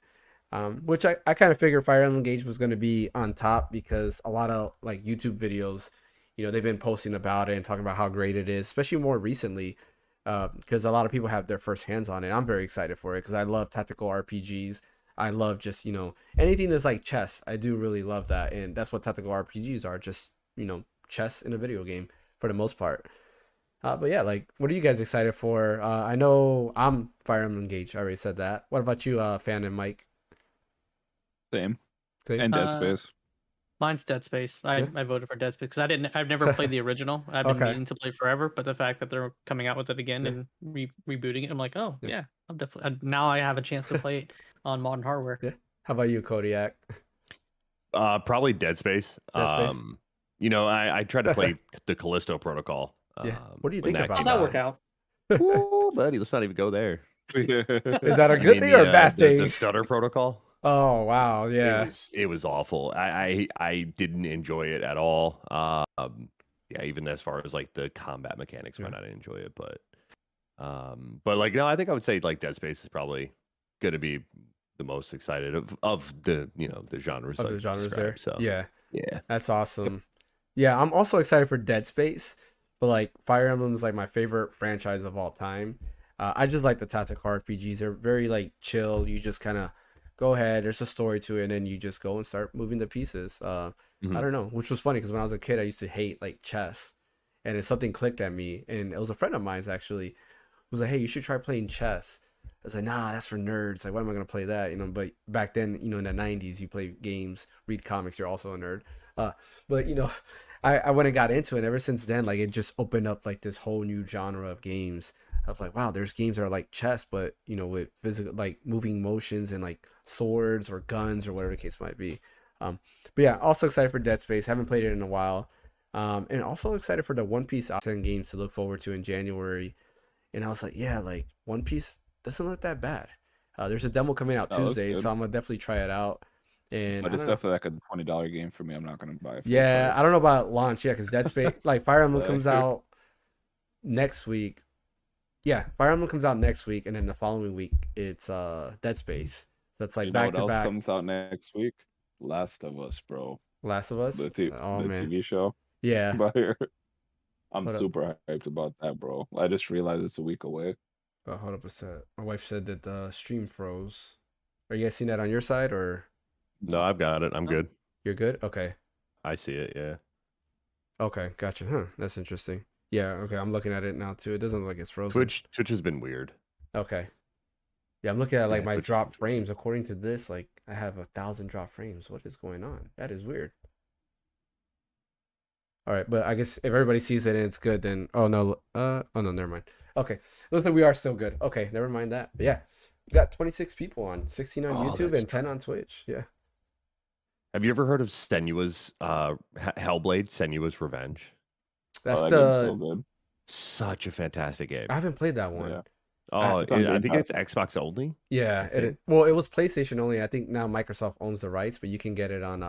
Which I kind of figured Fire Emblem Engage was going to be on top, because a lot of like YouTube videos, you know, they've been posting about it and talking about how great it is, especially more recently, because a lot of people have their first hands on it. I'm very excited for it because I love tactical RPGs. I love just, you know, anything that's like chess. I do really love that, and that's what tactical RPGs are, just, you know, chess in a video game for the most part. But yeah, like, what are you guys excited for? I know I'm Fire Emblem Engage. I already said that. What about you, Fan and Mike? Same. Same? And Dead Uh, Space. Mine's Dead Space. I voted for Dead Space because I've never played the original. I've been Okay. meaning to play forever, but the fact that they're coming out with it again Yeah. and rebooting it, I'm like, oh Yeah. yeah, I'm definitely now I have a chance to play it on modern hardware. Yeah. How about you, Kodiak? Probably Dead Space. Dead Space? You know, I tried to play the Callisto Protocol. Yeah. What do you when think about How'd came that work out? Ooh, buddy, let's not even go there. Is that a I good mean, thing or a bad the thing? stutter protocol. Oh wow, yeah. It was awful. I didn't enjoy it at all. Yeah, even as far as like the combat mechanics, Yeah. I didn't enjoy it. But like no, I think I would say like Dead Space is probably going to be the most excited of the, you know, the genres. Of like the genres described, there. So Yeah. yeah. That's awesome. Yeah, I'm also excited for Dead Space, but like Fire Emblem is like my favorite franchise of all time. I just like the tactical RPGs. They're very like chill. You just kind of go ahead. There's a story to it, and then you just go and start moving the pieces. I don't know, which was funny because when I was a kid, I used to hate like chess, and then something clicked at me, and it was a friend of mine's actually who was like, "Hey, you should try playing chess." was like, nah, that's for nerds. Like, why am I gonna play that? But back then, in the '90s, you play games, read comics. You're also a nerd. But I went and got into it. And ever since then, like, it just opened up like this whole new genre of games. I was like, wow, there's games that are like chess, but with physical, like moving motions and like swords or guns or whatever the case might be. But yeah, also excited for Dead Space. Haven't played it in a while. And also excited for the One Piece 10 games to look forward to in January. And I was like, yeah, like One Piece doesn't look that bad. There's a demo coming out Tuesday, so I'm gonna definitely try it out. And but it's definitely like a $20 game for me. I'm not gonna buy it. Yeah, I don't know about launch. Yeah, because Dead Space, like Fire Emblem comes out next week. Yeah, Fire Emblem comes out next week, and then the following week it's Dead Space. That's like back to back. Comes out next week? Last of Us, bro. Last of Us. The man. TV show. Yeah. I'm super hyped about that, bro. I just realized it's a week away. 100%. My wife said that the stream froze. Are you guys seeing that on your side or? No, I've got it. I'm good. You're good? Okay. I see it, yeah. Okay, gotcha. Huh, that's interesting. Yeah, okay, I'm looking at it now too. It doesn't look like it's frozen. Twitch has been weird. Okay. Yeah, I'm looking at like my drop frames. According to this, like I have 1,000 drop frames. What is going on? That is weird. All right, but I guess if everybody sees it and it's good, then oh no, never mind. Okay, looks like we are still good. Okay, never mind that. But yeah, we got 26 people on, 16 on YouTube and 10 on Twitch. Yeah. Have you ever heard of Senua's Hellblade? Senua's Revenge. That's so good. Such a fantastic game. I haven't played that one. Yeah. Oh, I think it's Xbox only. Yeah, it was PlayStation only. I think now Microsoft owns the rights, but you can get it on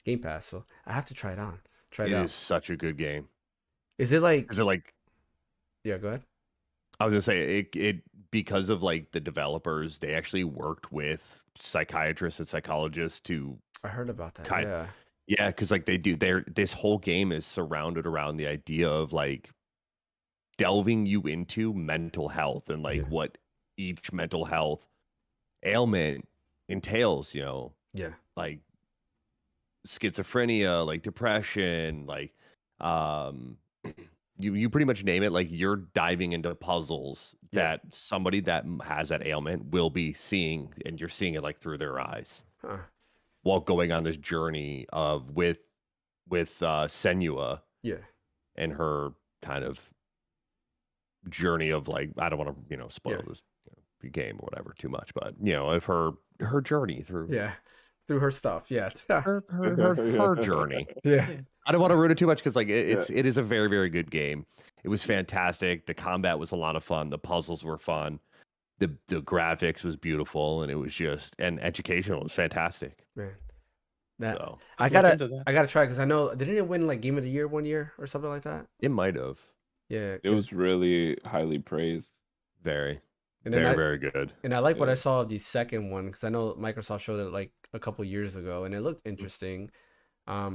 Game Pass. So I have to try it on. It is such a good game. Is it like? Yeah, go ahead. I was gonna say it because of like the developers. They actually worked with psychiatrists and psychologists to. I heard about that. Yeah, because like this whole game is surrounded around the idea of like delving you into mental health and like what each mental health ailment entails. Like schizophrenia, like depression, like you pretty much name it. Like you're diving into puzzles that somebody that has that ailment will be seeing, and you're seeing it like through their eyes while going on this journey of with Senua and her kind of journey of like, I don't want to spoil this the game or whatever too much, but of her journey through through her stuff her journey. I don't want to ruin it too much because like it is a very, very good game. It was fantastic. The combat was a lot of fun. The puzzles were fun. The graphics was beautiful, and it was just educational. It was fantastic. Man, I gotta try because I know didn't it win like Game of the Year one year or something like that? It might have. Yeah, it was really highly praised. Very good. And I like what I saw of the second one because I know Microsoft showed it like a couple years ago, and it looked interesting. I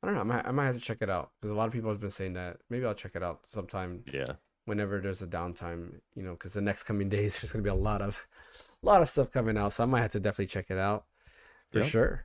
don't know. I might have to check it out because a lot of people have been saying that. Maybe I'll check it out sometime. Yeah. Whenever there's a downtime, because the next coming days there's gonna be a lot of stuff coming out, so I might have to definitely check it out for sure.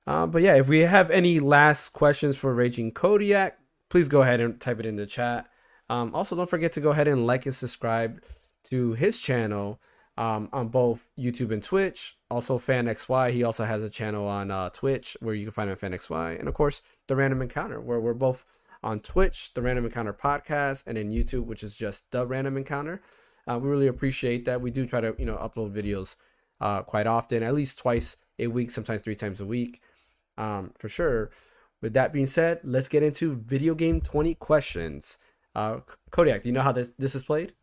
But yeah, if we have any last questions for RagingKodiak, please go ahead and type it in the chat. Also, don't forget to go ahead and like and subscribe to his channel on both YouTube and Twitch. Also, Phaneckswhy, he also has a channel on Twitch where you can find him at Phaneckswhy, and of course, The Random Encounter, where we're both on Twitch, The Random Encounter Podcast, and then YouTube, which is just The Random Encounter. We really appreciate that. We do try to, upload videos quite often, at least twice a week, sometimes 3 times a week, for sure. With that being said, let's get into video game 20 questions. Kodiak, do you know how this is played?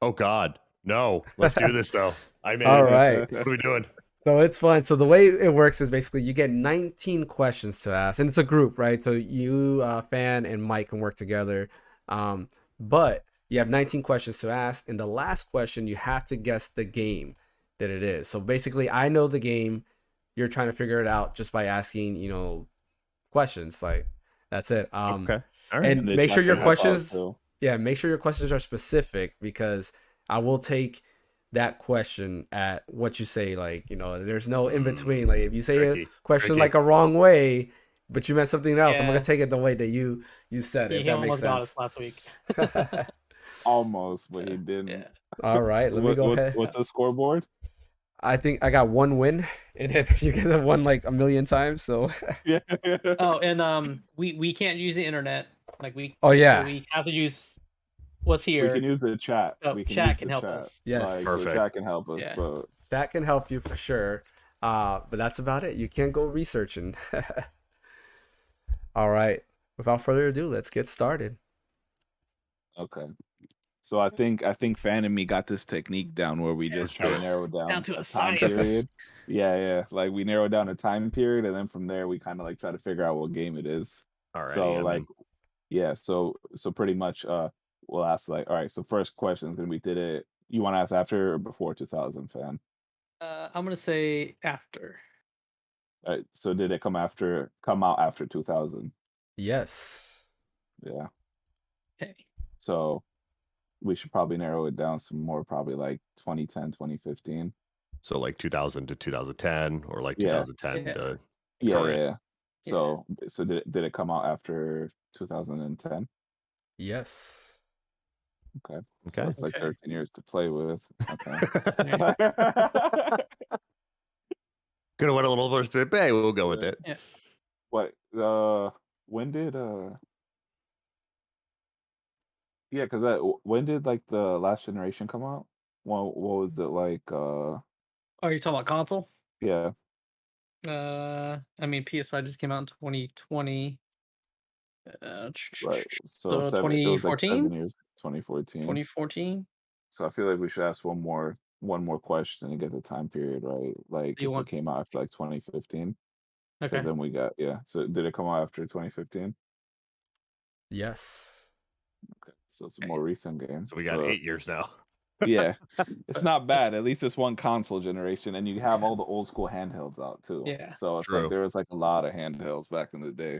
Oh God, no. Let's do this though. All right. What are we doing? So it's fun. So the way it works is basically you get 19 questions to ask, and it's a group, right? So you, Fan, and Mike can work together. But you have 19 questions to ask, and the last question you have to guess the game that it is. So basically, I know the game. You're trying to figure it out just by asking, questions. Like that's it. Okay. All right. And make sure your questions. Yeah, make sure your questions are specific because I will take that question at what you say. Like, there's no in between. Like if you say a question like a wrong way, but you meant something else, I'm gonna take it the way that you said it. If that makes sense. Last week. almost, but he didn't. Yeah. All right, let me go ahead. What's the scoreboard? I think I got one win, and you guys have won like a million times. So Yeah. Oh, and we can't use the internet. Like Oh, yeah. So we have to use what's here. We can use the chat. Oh, We can chat use can the help chat. us. Yes. Like, so Perfect. chat can help us, Yeah. but that can help you for sure. But that's about it. You can't go researching. All right. Without further ado, let's get started. okay. So I think Fan and me got this technique down where we just try to true. narrow down to a time science. period. Yeah. Like we narrow down a time period, and then from there we kind of like try to figure out what game it is. Alrighty, So I'm like, in. yeah. So pretty much, we'll ask like, all right. So first question is gonna be, did it? You want to ask after or before 2000, Fan? I'm gonna say after. All right. So did it come out after 2000? Yes. Yeah. Okay. So we should probably narrow it down some more, probably like 2010, 2015. So like 2000 to 2010, or like Yeah. 2010 to Yeah, current. yeah. So did it come out after 2010? Yes. Okay. Okay. So it's like Okay. 13 years to play with. Okay. Could have went a little first, but hey, we'll go with Yeah. it. Yeah. What when did yeah, because when did like the last generation come out? What was it like Oh, you're talking about console? yeah, I mean PS5 just came out in 2020. right. So So it was like 7 2014? years, 2014. 2014? So I feel like we should ask one more question to get the time period right. Like You if it want came out after like 2015, okay. because then we got So did it come out after 2015? Yes. Okay, so it's a more recent game. So we got 8 years now. Yeah, it's not That's- bad. At least it's one console generation, and you have all the old school handhelds out too. Yeah. So it's True. like there was like a lot of handhelds back in the day.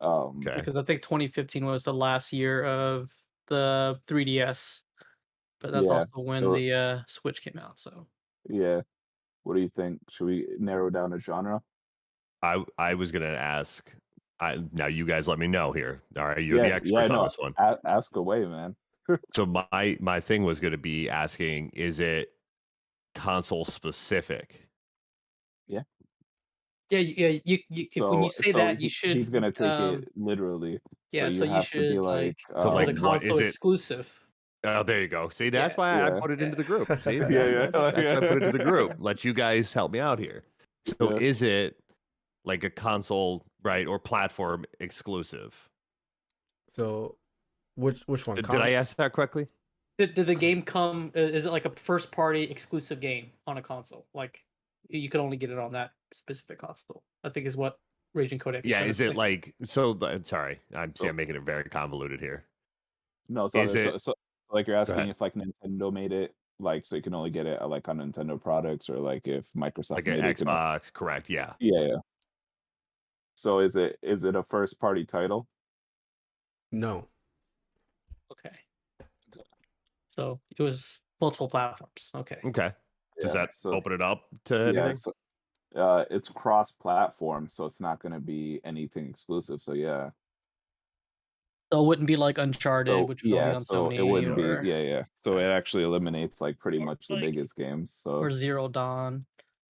Okay. Because I think 2015 was the last year of the 3DS, but that's Yeah. also when So- the Switch came out. So Yeah. What do you think? Should we narrow down a genre? I was gonna ask. Now you guys let me know here. All right, you're the experts on this one. Ask away, man. So my thing was gonna be asking: is it console specific? yeah. You if when you say that, you should. He's gonna take it literally. Yeah. So So you you have to be should like, So, is like, it a what console is it? exclusive? Oh, there you go. See, that's why I Yeah. put it into the group. See, Yeah. that's why I put it into the group. Let you guys help me out here. So, Yeah. is it like a console, right, or platform exclusive? So, which one? Did I ask that correctly? Did the game come? Is it like a first party exclusive game on a console? Like you could only get it on that specific console. I think is what RagingKodiak. Yeah, is it say. like so? Sorry, I'm making it very convoluted here. No, Is it- so like you're asking ahead. if like Nintendo made it, like so you can only get it like on Nintendo products, or like if Microsoft Like made an it. Xbox? Correct. Yeah. Yeah. So is it a first party title? No. Okay. So it was multiple platforms. Okay. Okay. Does Yeah, that so- open it up to Yeah. anything? So, it's cross platform, so it's not going to be anything exclusive. So yeah. So it wouldn't be like Uncharted, So which was only on so Sony, it wouldn't or, be. Yeah. So it actually eliminates like pretty Or, much the like, biggest games. So or Zero Dawn.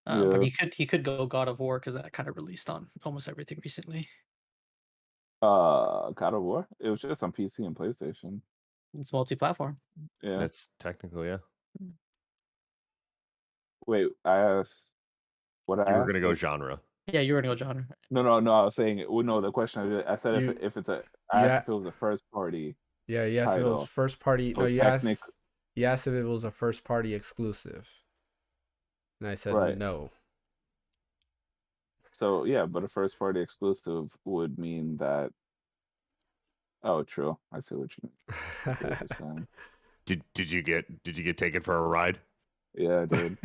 Yeah. But he could go God of War because that kind of released on almost everything recently. God of War. It was just on PC and PlayStation. It's multi-platform. Yeah. That's technically, yeah. Wait, I asked. What I You were asked? gonna go genre. Yeah, you were gonna go genre. No. I was saying. Well, no, the question I said You- if it's a. I yeah. asked if it was a first party. Yeah, you asked if it was Title. first party. So No, you technic- asked if it was a first party exclusive. And I said Right. no. So yeah, but a first party exclusive would mean that. Oh, true. I see what you're saying. Did you get taken for a ride? Yeah, I did.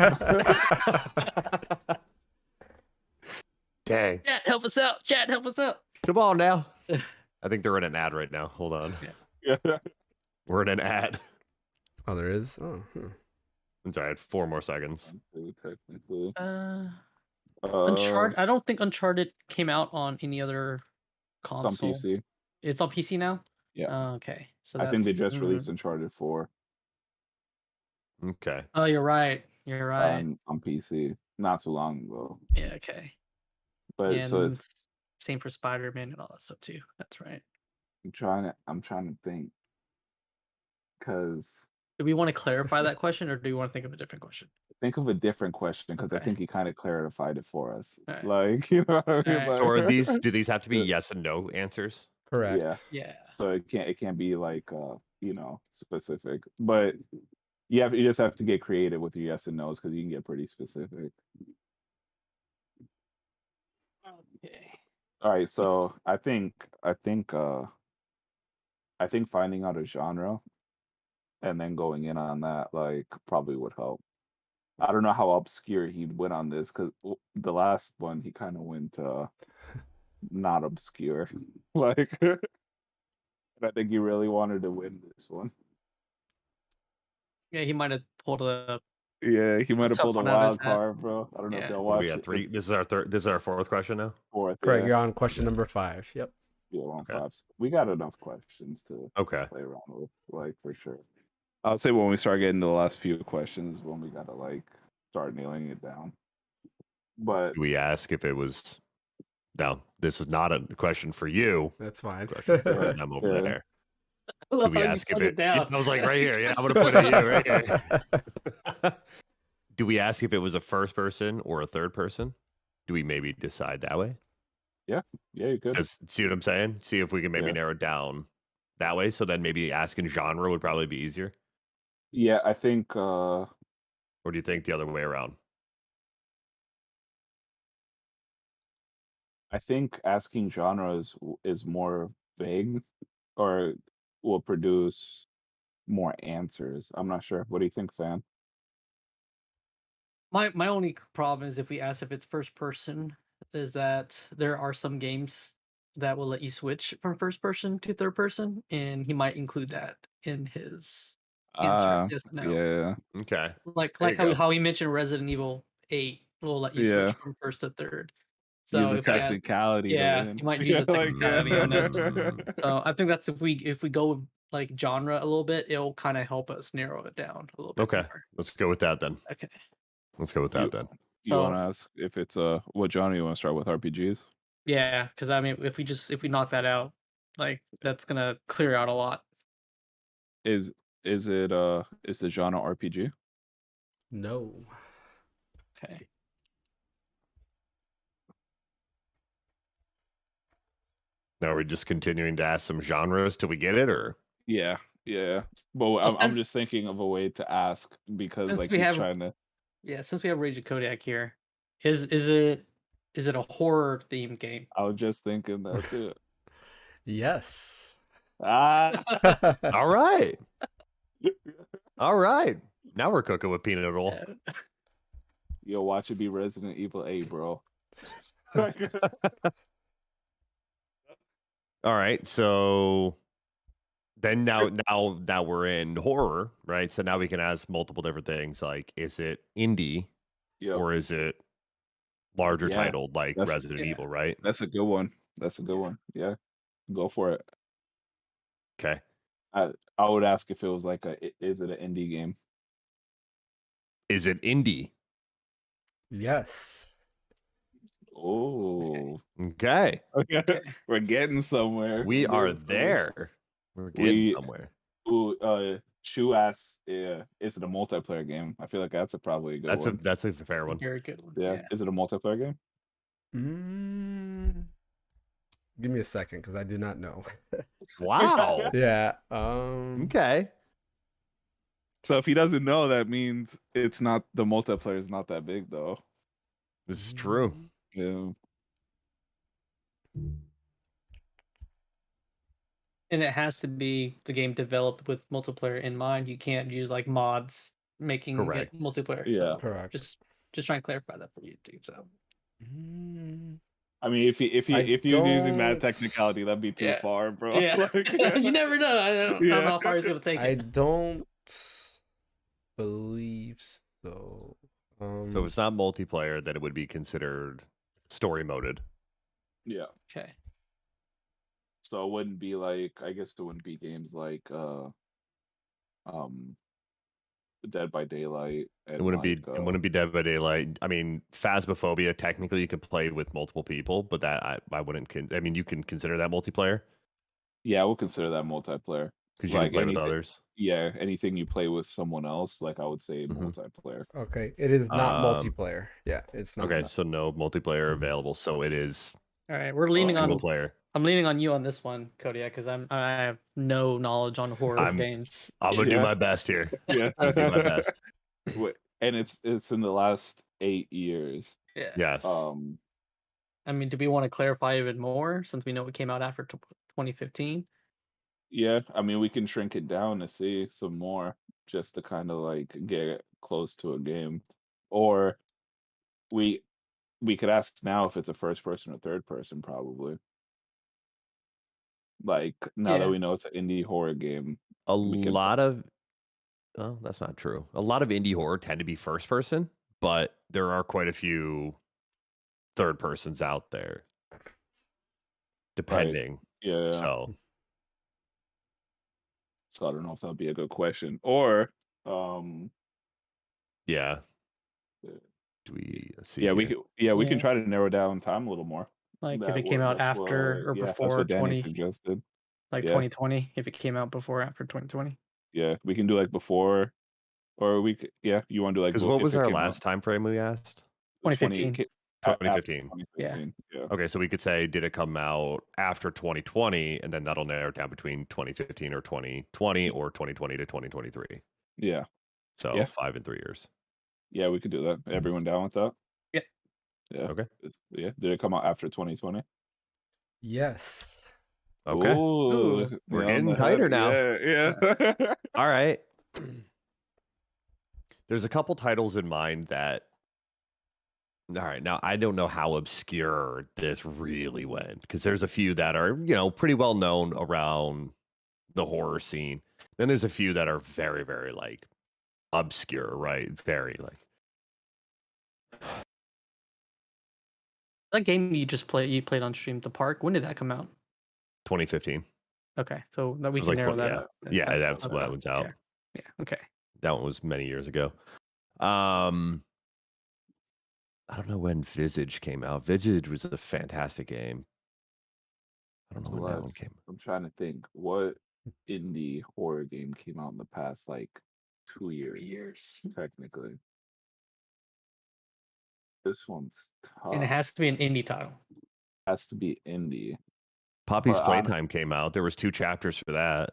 Dang. Chat, help us out. Chat, help us out. Come on now. I think they're in an ad right now. Hold on. Yeah. We're in an ad. Oh, there is. Oh, I'm sorry, I had 4 more seconds. Technically. Uncharted. I don't think Uncharted came out on any other It's on console. PC. It's on PC now. Yeah. Okay, so I think they that's. just released Uncharted 4 Okay. Oh, you're right. You're right. on PC not too long ago. Yeah. Okay. But so And it's same for Spider-Man and all that stuff too. That's right. I'm trying to think because Do we want to clarify that question, or do you want to think of a different question? think of a different question because I Okay. think he kind of clarified it for us. All right. Like, you know what I mean? Alright. So are Like, do these have to be yes and no answers? Correct. yeah. Yeah. So it can't be like specific. But you just have to get creative with your yes and no's because you can get pretty specific. Okay. All right, so I think finding out a genre and then going in on that like probably would help. I don't know how obscure he went on this because the last one he kind of went not obscure, like. And I think he really wanted to win this one. Yeah, he might have pulled a Yeah, he might have tough pulled a one out of his wild hat. card, bro. I don't know if Yeah. they'll What are we watch at it. 3? This is our third. This is our fourth question now. Fourth, Correct. yeah. You're on question number 5. Yep. Yeah, we're on Okay. 5. We got enough questions to Okay. play around with, like, for sure. I'll say when we start getting to the last few questions, when we gotta like start nailing it down. But Do we ask if it was? No, this is not a question for you. That's fine. Question for them over Yeah. there. I Do love we how you ask if put it down. I was like right here. Yeah, I'm gonna put it you right here. Do we ask if it was a first person or a third person? Do we maybe decide that way? yeah, you could. See what I'm saying? See if we can maybe Yeah. narrow it down that way. So then maybe asking genre would probably be easier. Yeah, I think Or do you think the other way around? asking genres is more vague or will produce more answers. I'm not sure. What do you think, Fan? My only problem is if we ask if it's first person, is that there are some games that will let you switch from first person to third person, and he might include that in his answer. Yes, no. Yeah. Okay. Like There you how go. how he mentioned Resident Evil 8 will let you Yeah. switch from first to third. Use So a if we add, technicality yeah, to win. you might use a technicality on this. Mm. So I think that's if we go with like genre a little bit, it'll kind of help us narrow it down a little bit Okay. more. Let's go with that then. Okay. Let's go with that then. You So- want to ask if it's what genre you want to start with? RPGs? Yeah, because I mean, if we knock that out, like that's gonna clear out a lot. Is the genre RPG? No. Okay. Now are we just continuing to ask some genres till we get it, or Yeah. But I'm since- just thinking of a way to ask because since like we he's have- trying to. Yeah, since we have RagingKodiak here, is it a horror themed game? I was just thinking that too. Yes. all right, all right. Now we're cooking with peanut roll. Yo, watch it be Resident Evil 8, bro. All right, so then now we're in horror, right? So now we can ask multiple different things, like is it indie Yep. or is it larger Yeah, titled like that's- Resident yeah. Evil, right? That's a good one. Yeah, go for it. Okay. I would ask if it was like is it an indie game? Is it indie? Yes. Oh, Okay. okay. We're getting somewhere. We We're are getting somewhere. there. We're getting We- somewhere. Ooh, Chu asks, is it a multiplayer game? I feel like that's probably a good one. That's a fair one. Very good one. Yeah. Is it a multiplayer game? Give me a second because I do not know. Wow. Yeah. Okay. So if he doesn't know, that means it's not the multiplayer is not that big though. This is true. Yeah. And it has to be the game developed with multiplayer in mind. You can't use like mods making it Correct. multiplayer. Yeah. So Correct. just trying to clarify that for you too. So I mean, if he I was using that don't- technicality, that'd be too Yeah. far, bro. yeah, Like, you never know. I don't know Yeah. how far he's gonna take I it. don't believe so. So if it's not multiplayer, then it would be considered story moded. Yeah. Okay. So it wouldn't be like, I guess it wouldn't be games like um Dead by Daylight It and wouldn't be like it wouldn't be Dead by Daylight. I mean, Phasmophobia technically you could play with multiple people, but that I wouldn't. I mean, you can consider that multiplayer yeah, we'll consider that multiplayer. because you can Like play with anything, others. yeah, anything you play with someone else, like I would say Mhm. multiplayer. Okay, it is not Um, multiplayer. Yeah, it's not. Okay, so no multiplayer available. So it is All right, we're leaning single on. player. I'm leaning on you on this one, Kodiak, because I have no knowledge on horror games. I'm gonna do Yeah. my best here. Yeah. I'm gonna do my best. And it's in the last 8 years. Yeah. Yes. I mean, do we want to clarify even more since we know it came out after 2015? Yeah, I mean we can shrink it down to see some more just to kind of like get close to a game. Or we could ask now if it's a first person or third person probably. Like now that Yeah. we know it's an indie horror game, A we can lot of well, that's not true. A lot of indie horror tend to be first person, but there are quite a few third persons out there, depending. yeah. So So I don't know if that'd be a good question. Or yeah. Yeah. Do we let's see yeah, we here. could we can try to narrow down time a little more. Like if it came out That's after or yeah, that's before what Danny 20, suggested. like Yeah. 2020, if it came out before or after 2020. Yeah, we can do like before, or we could, yeah, you want to do like Because what if was it our came last out time frame we asked? 2015. 2015. 2015. Yeah. Okay, so we could say, did it come out after 2020? And then that'll narrow it down between 2015 or 2020 or 2020 to 2023. Yeah. So Yeah. 5 and 3 years. Yeah, we could do that. Everyone down with that? Yeah. Yeah. Okay. Yeah. Did it come out after 2020? Yes. Okay. Ooh, We're nail on getting the tighter head. now. Yeah. All right. There's a couple titles in mind that. All right. Now, I don't know how obscure this really went because there's a few that are, pretty well known around the horror scene. Then there's a few that are very, very like obscure, right? Very like. That game you played on stream, The Park. When did that come out? 2015. Okay, so that we It was can like narrow 20, that yeah. up. Yeah, that's when that one's out. Yeah. Okay. That one was many years ago. I don't know when Visage came out. Visage was a fantastic game. I don't know when that one came out. I'm trying to think what indie horror game came out in the past like 2 years. Technically. This one's tough. And it has to be an indie title. Has to be indie. Poppy's But Playtime came out. There was 2 chapters for that.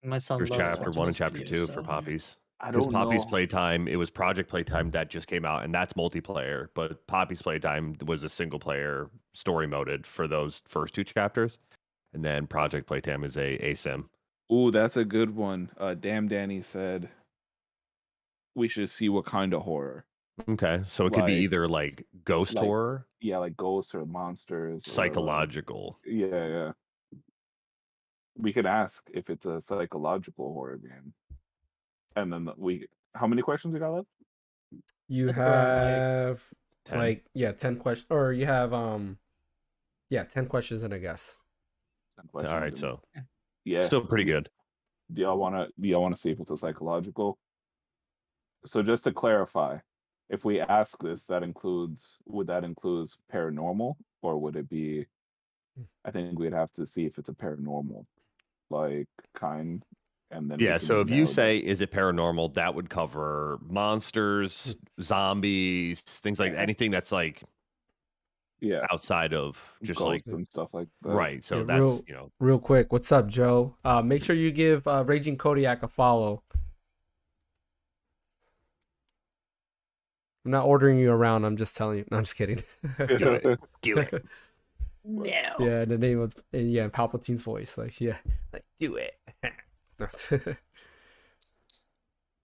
My son There's loves chapter watching 1 and those chapter videos, 2 so, for yeah. Poppy's. I Because don't Poppy's know. Playtime, it was Project Playtime that just came out, and that's multiplayer. But Poppy's Playtime was a single player story moded for those first 2 chapters. And then Project Playtime is a sim. Ooh, that's a good one. Damn Danny said we should see what kind of horror. Okay, so it could be Like- either like ghost like- horror, Yeah, like ghosts or monsters. psychological. Yeah. We could ask if it's a psychological horror game. And then how many questions we got left? You I think we're at, have 10. 10 questions, or you have 10 questions and a guess. 10 All questions right, and- so yeah. still pretty good. Do y'all wanna see if it's a psychological? So just to clarify, if we ask this, would that include paranormal, or would it be? I think we'd have to see if it's a paranormal, like kind, and then we Yeah, can so if narrow you down. say is it paranormal, that would cover monsters, zombies, things like Yeah. anything that's like yeah, outside of just like ghosts and stuff like that. right. So Yeah, that's real quick, what's up, Joe? Make sure you give RagingKodiak a follow. I'm not ordering you around. I'm just telling you. No, I'm just kidding. do it. No. Yeah, the name of Palpatine's voice. Like do it.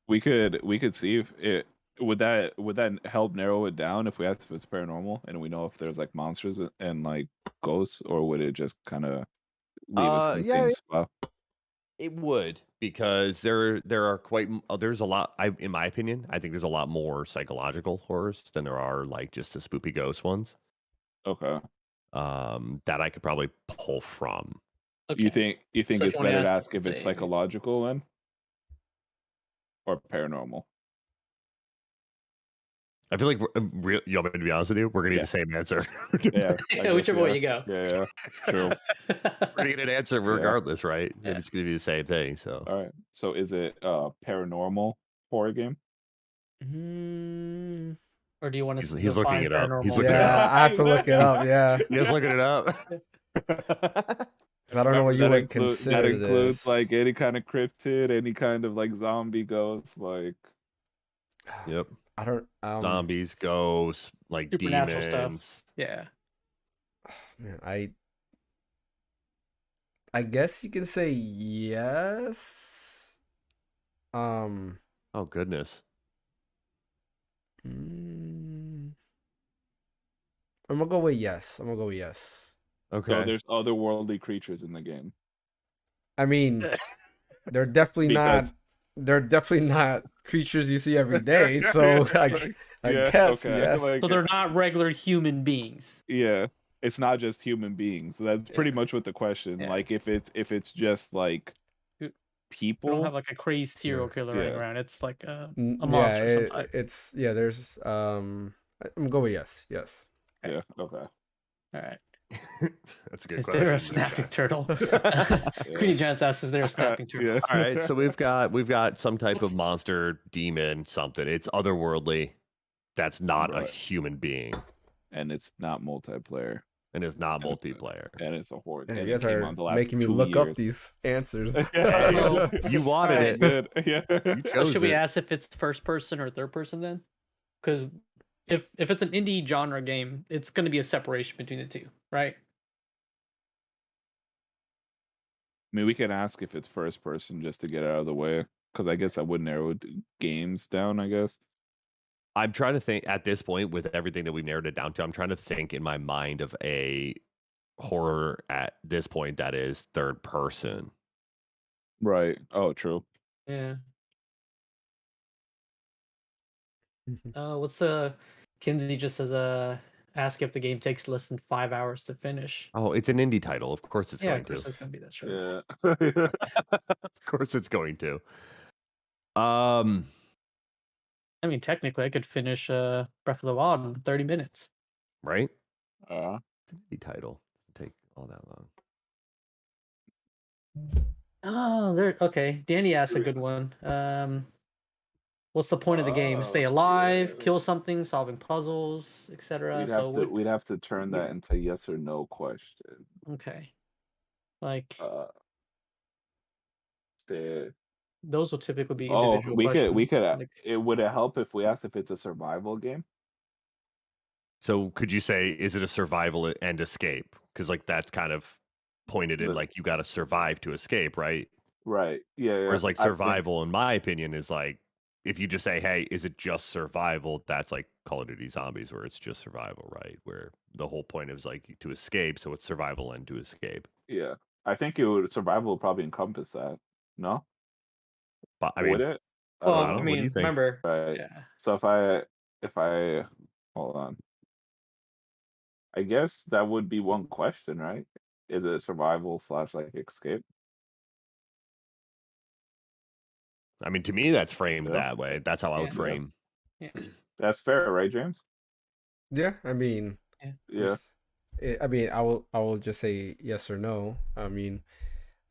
we could see if it would that help narrow it down if we ask if it's paranormal and we know if there's like monsters and like ghosts, or would it just kind of leave us in the same spot? It would, because there are there's a lot. In my opinion, I think there's a lot more psychological horrors than there are like just the spoopy ghost ones. Okay. that I could probably pull from. You think So it's if you wanna better to ask ask it, if it's say- psychological then, or paranormal? I feel like you want me to be honest with you? We're gonna need Yeah. the same answer. Yeah, I guess, whichever way yeah. you go. Yeah, true. We're gonna get an answer regardless, right? Yeah. And it's gonna be the same thing. So All right. So is it a paranormal horror game? Mm, Or do you want to he's looking it up. He's paranormal? looking it yeah, up. I have to look it up. Yeah, He's looking it up. 'cause I don't know what you That would include- consider that includes this. like any kind of cryptid, any kind of like zombie ghost, like Yep. I don't. Zombies, ghosts, like Supernatural demons. stuff. Yeah. Man, I guess you can say yes. Oh goodness. I'm gonna go with yes. Okay. so there's otherworldly creatures in the game. I mean, they're definitely not. Because- They're definitely not creatures you see every day. So I Yeah, guess okay. yes. Like- So they're not regular human beings. Yeah, it's not just human beings. That's pretty Yeah. much what the question. Yeah. Like if it's just like You- We people. don't have like a crazy serial killer running Yeah. around. It's like a Yeah, monster of some type. it's There's I'm gonna go with yes. Yeah. Okay. All right. That's a good Is question. there a snapping turtle? Queenie Janet asks, is there a snapping turtle? Yeah. All right, so we've got some type of monster, demon, something. It's otherworldly. That's not a Right. human being, And it's not multiplayer, and it's not And it's multiplayer. and it's a horror. Man, and you it guys came are out the last making me 2 look up years. these answers. Well, You wanted Alright. it. Good. Yeah. You chose Should we it. ask if it's first person or third person then? Because if it's an indie genre game, it's going to be a separation between the two, right? I mean, we can ask if it's first person just to get it out of the way, because I guess that would narrow games down. I guess. I'm trying to think at this point with everything that we've narrowed it down to. I'm trying to think in my mind of a horror at this point that is third person. Right. Oh, true. Yeah. What's the Kinsey just says ask if the game takes less than 5 hours to finish. Oh, it's an indie title. Of course it's Yeah, going of course to. it's gonna be that short. Yeah. Of course it's going to. I mean, technically, I could finish Breath of the Wild in 30 minutes. Right? Uh, It's an indie title. Doesn't take all that long. Oh, there. Okay, Danny asked a good one. What's the point of the game? Stay Oh, alive, yeah. kill something, solving puzzles, etc. So we'd have to turn that into yes or no question. okay, like Stay. those will typically be Oh, individual we questions. could. Like, It would it help if we asked if it's a survival game? So could you say, is it a survival and escape? Because like that's kind of pointed in The- like you got to survive to escape, right? Right. Yeah. Yeah. Whereas like I think- survival, in my opinion, is like if you just say, "Hey, is it just survival?" That's like Call of Duty Zombies, where it's just survival, right? Where the whole point is like to escape, so it's survival and to escape. Yeah. I think survival would probably encompass that. No? But I Would mean, it? I well, don't I know. what do you mean, think? remember, Right. yeah, So if I hold on. I guess that would be one question, right? Is it survival / like escape? I mean, to me, that's framed Yeah. that way. That's how I would Yeah. frame. That's fair, right, James? Yeah, I mean, Yeah. there's- I mean, I will just say yes or no. I mean,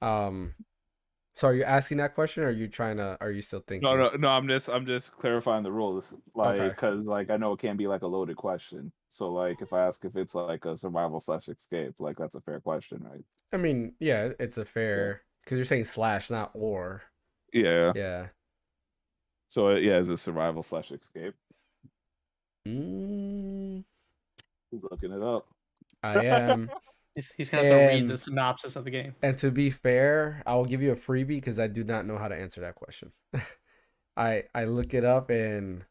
so are you asking that question, or are you still thinking? No. I'm just clarifying the rules, like, Okay. because like I know it can be like a loaded question. So like if I ask if it's like a survival / escape, like that's a fair question, right? I mean, yeah, it's a fair, because you're saying slash, not or. Yeah. Yeah. So yeah, is it survival / escape? Mm, He's looking it up. I am. he's gonna have to read the And- synopsis of the game. And to be fair, I will give you a freebie because I do not know how to answer that question. I look it up and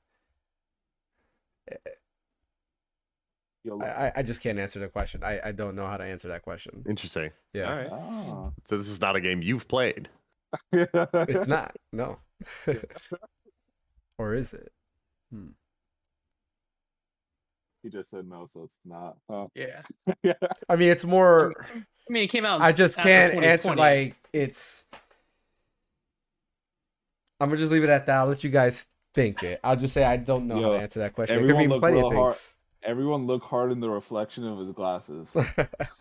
You'll I just can't answer the question. I don't know how to answer that question. Interesting. Yeah. All right. Oh. So this is not a game you've played. It's not. No. Or is it? He just said no, so it's not. Oh. Yeah. Yeah. I mean, it's more. I mean, it came out. I just after can't answer 2020. like it's. I'm gonna just leave it at that. I'll let you guys think it. I'll just say I don't know how Yo, to answer that question. It could everyone mean look plenty real of hard. things. Everyone look hard in the reflection of his glasses.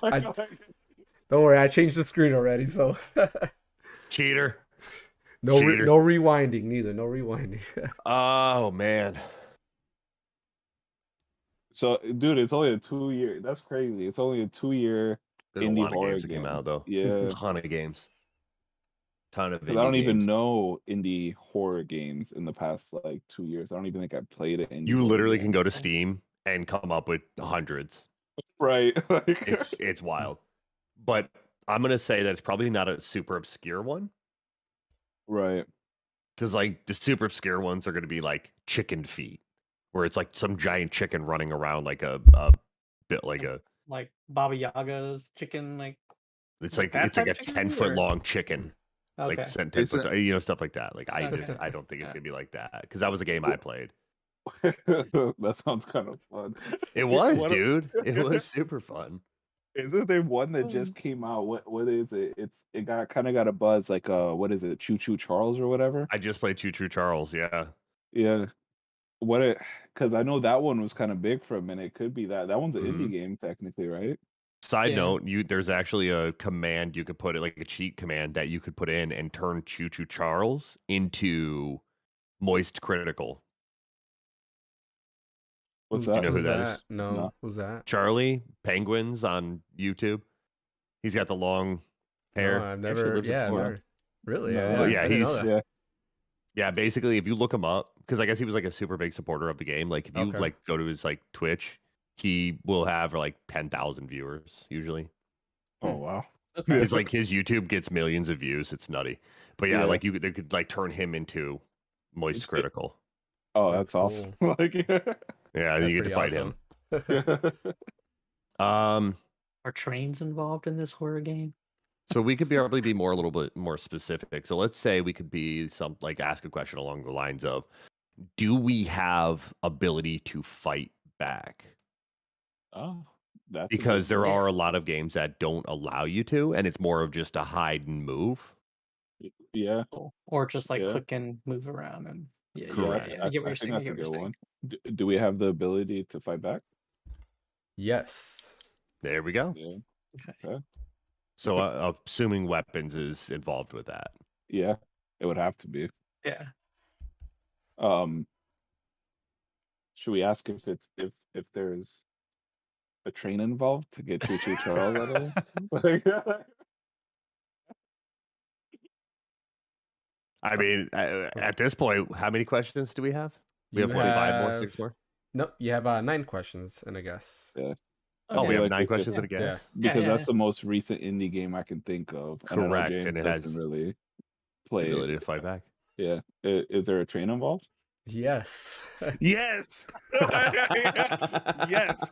Don't worry, I changed the screen already, so Cheater. no Cheater. no rewinding neither. No rewinding. Oh man. So, dude, it's only a 2-year. That's crazy. It's only a 2-year There's a indie lot of horror games that came out though. Yeah, Ton of games. Ton of because indie I don't even games. know indie horror games in the past like 2 years. I don't even think I played it. You literally can go to Steam and come up with hundreds. Right. Like, It's wild. But I'm gonna say that it's probably not a super obscure one. right. Because like the super obscure ones are gonna be like Chicken Feet, where it's like some giant chicken running around like a bit like a Like Baba Yaga's chicken, like it's Like like that it's like a type of chicken 10-foot or- long chicken. okay. Like 10 Is foot, it- stuff like that. Like I Okay. don't think it's Yeah. gonna be like that. Because that was a game I played. That sounds kind of fun. It was, What- dude. It was super fun. Isn't there one that just came out? What is it? It got a buzz like what is it? Choo Choo Charles or whatever? I just played Choo Choo Charles, yeah. Yeah. Because I know that one was kind of big for a minute. It could be that. That one's an indie game technically, right? Side Yeah. note, there's actually a command you could put it like a cheat command that you could put in and turn Choo Choo Charles into Moist Critical. What's you that? know who Who's that that? is? No. No. Who's that? Charlie Penguins on YouTube. He's got the long hair. No, I've He actually never. lives in Yeah, I've Florida. never. Really? No. Yeah, Yeah, I didn't know he's- that. Yeah. Yeah, basically, if you look him up, because I guess he was like a super big supporter of the game. Like, if you Okay. like go to his like Twitch, he will have like 10,000 viewers usually. Oh wow. Okay. His like his YouTube gets millions of views. It's nutty. But yeah, Yeah. like they could like turn him into Moist Critical. Oh, That's that's awesome. Like, Yeah, That's you get to pretty fight him. awesome. Are trains involved in this horror game? So we could probably be a little bit more specific. So let's say we could be ask a question along the lines of, do we have ability to fight back? oh, that's Because there Yeah. are a lot of games that don't allow you to, and it's more of just a hide and move. yeah. Or just like Yeah. click and move around and yeah, Correct. yeah, I get what you're saying. think I that's get a what you're good saying. one. Do we have the ability to fight back? Yes. There we go. Yeah. Okay. So assuming weapons is involved with that. Yeah. It would have to be. Yeah. Should we ask if there's a train involved to get Choo Choo Charles out of there? I mean, at this point, how many questions do we have? We You have what, 5 more, 6 more? Nope. You have 9 questions and a guess. Yeah. Oh, we Okay. have Like 9 if questions it- and a guess. Because yeah, that's yeah. the most recent indie game I can think of. And I know Correct, James and it doesn't has really play it. Ability to fight back. Yeah. Is there a train involved? Yes. Yes. Yes.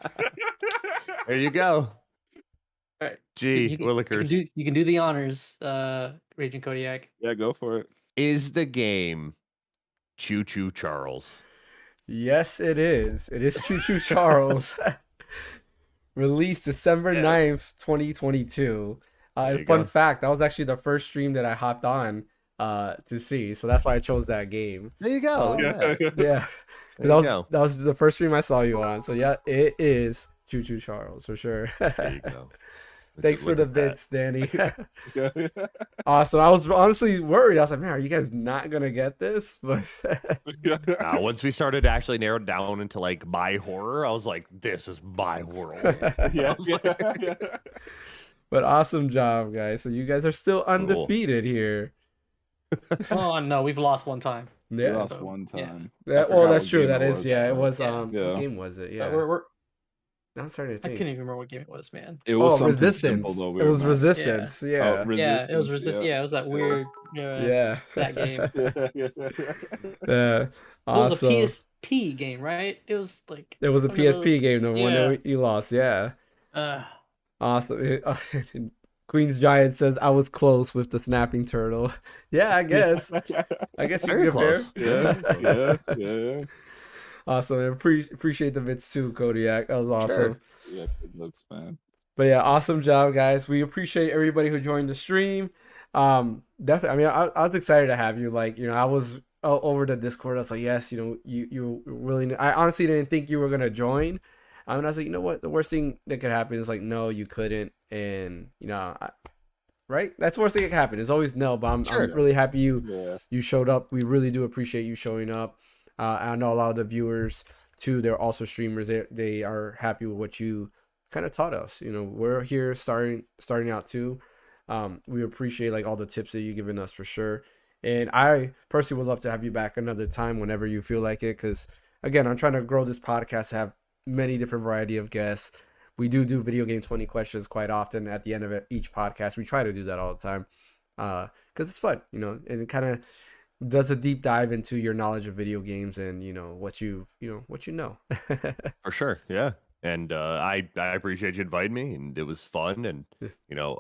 There you go. All right. Gee, you Willikers. can do the honors, Raging Kodiak. Yeah, go for it. Is the game Choo Choo Charles? Yes, it is. It is Choo Choo Charles. Released December 9th, 2022. There you Fun go. fact, that was actually the first stream that I hopped on to see. So that's why I chose that game. There you go. Oh, look at that. Yeah. There you go. That was the first stream I saw you on. So yeah, it is Choo Choo Charles for sure. There you go. Thanks for Look the at that. bits, Danny. Yeah. Awesome. I was honestly worried. I was like, man, are you guys not gonna get this? But Once we started to actually narrow it down into like my horror, I was like, this is my world. Yeah. I was like- Yeah. but awesome job, guys. So you guys are still undefeated here. Oh no, we've lost one time. We Yeah. lost one Yeah. time. Yeah, I well, forgot that's what true. game That it is, was, yeah. It but was Yeah. what Yeah. game was it? Yeah. We're Now I'm starting to I think. couldn't even remember what game it was, man. It was Oh, something Resistance. simple, though, It was man. Resistance. Yeah. Oh, Yeah, it was Resistance, Yeah, it was that weird. Yeah. That game. Yeah. It was a Awesome. PSP game, right? It was like It was a one of those- PSP game, the one Yeah. that you lost. Yeah. Uh, Awesome. Queen's Giant says I was close with the snapping turtle. Yeah, I guess. I guess you Very can compare. close. Yeah. Yeah. Yeah. Awesome. And appreciate the bits too, Kodiak. That was awesome. Sure. Yeah, good looks, man. But yeah, awesome job, guys. We appreciate everybody who joined the stream. Definitely. I mean, I was excited to have you. Like, I was over the Discord. I was like, yes, you really. I honestly didn't think you were gonna join. And I was like, you know what? The worst thing that could happen is like, no, you couldn't. And right? That's the worst thing that can happen. It's always no. But I'm really happy you showed up. We really do appreciate you showing up. I know a lot of the viewers too. They're also streamers. They are happy with what you kind of taught us. We're here starting out too. We appreciate like all the tips that you've given us for sure. And I personally would love to have you back another time whenever you feel like it. Because again, I'm trying to grow this podcast, have many different variety of guests. We do video game 20 questions quite often at the end of each podcast. We try to do that all the time because it's fun, and it kind of does a deep dive into your knowledge of video games and what you know. For sure, yeah. And I appreciate you inviting me, and it was fun. And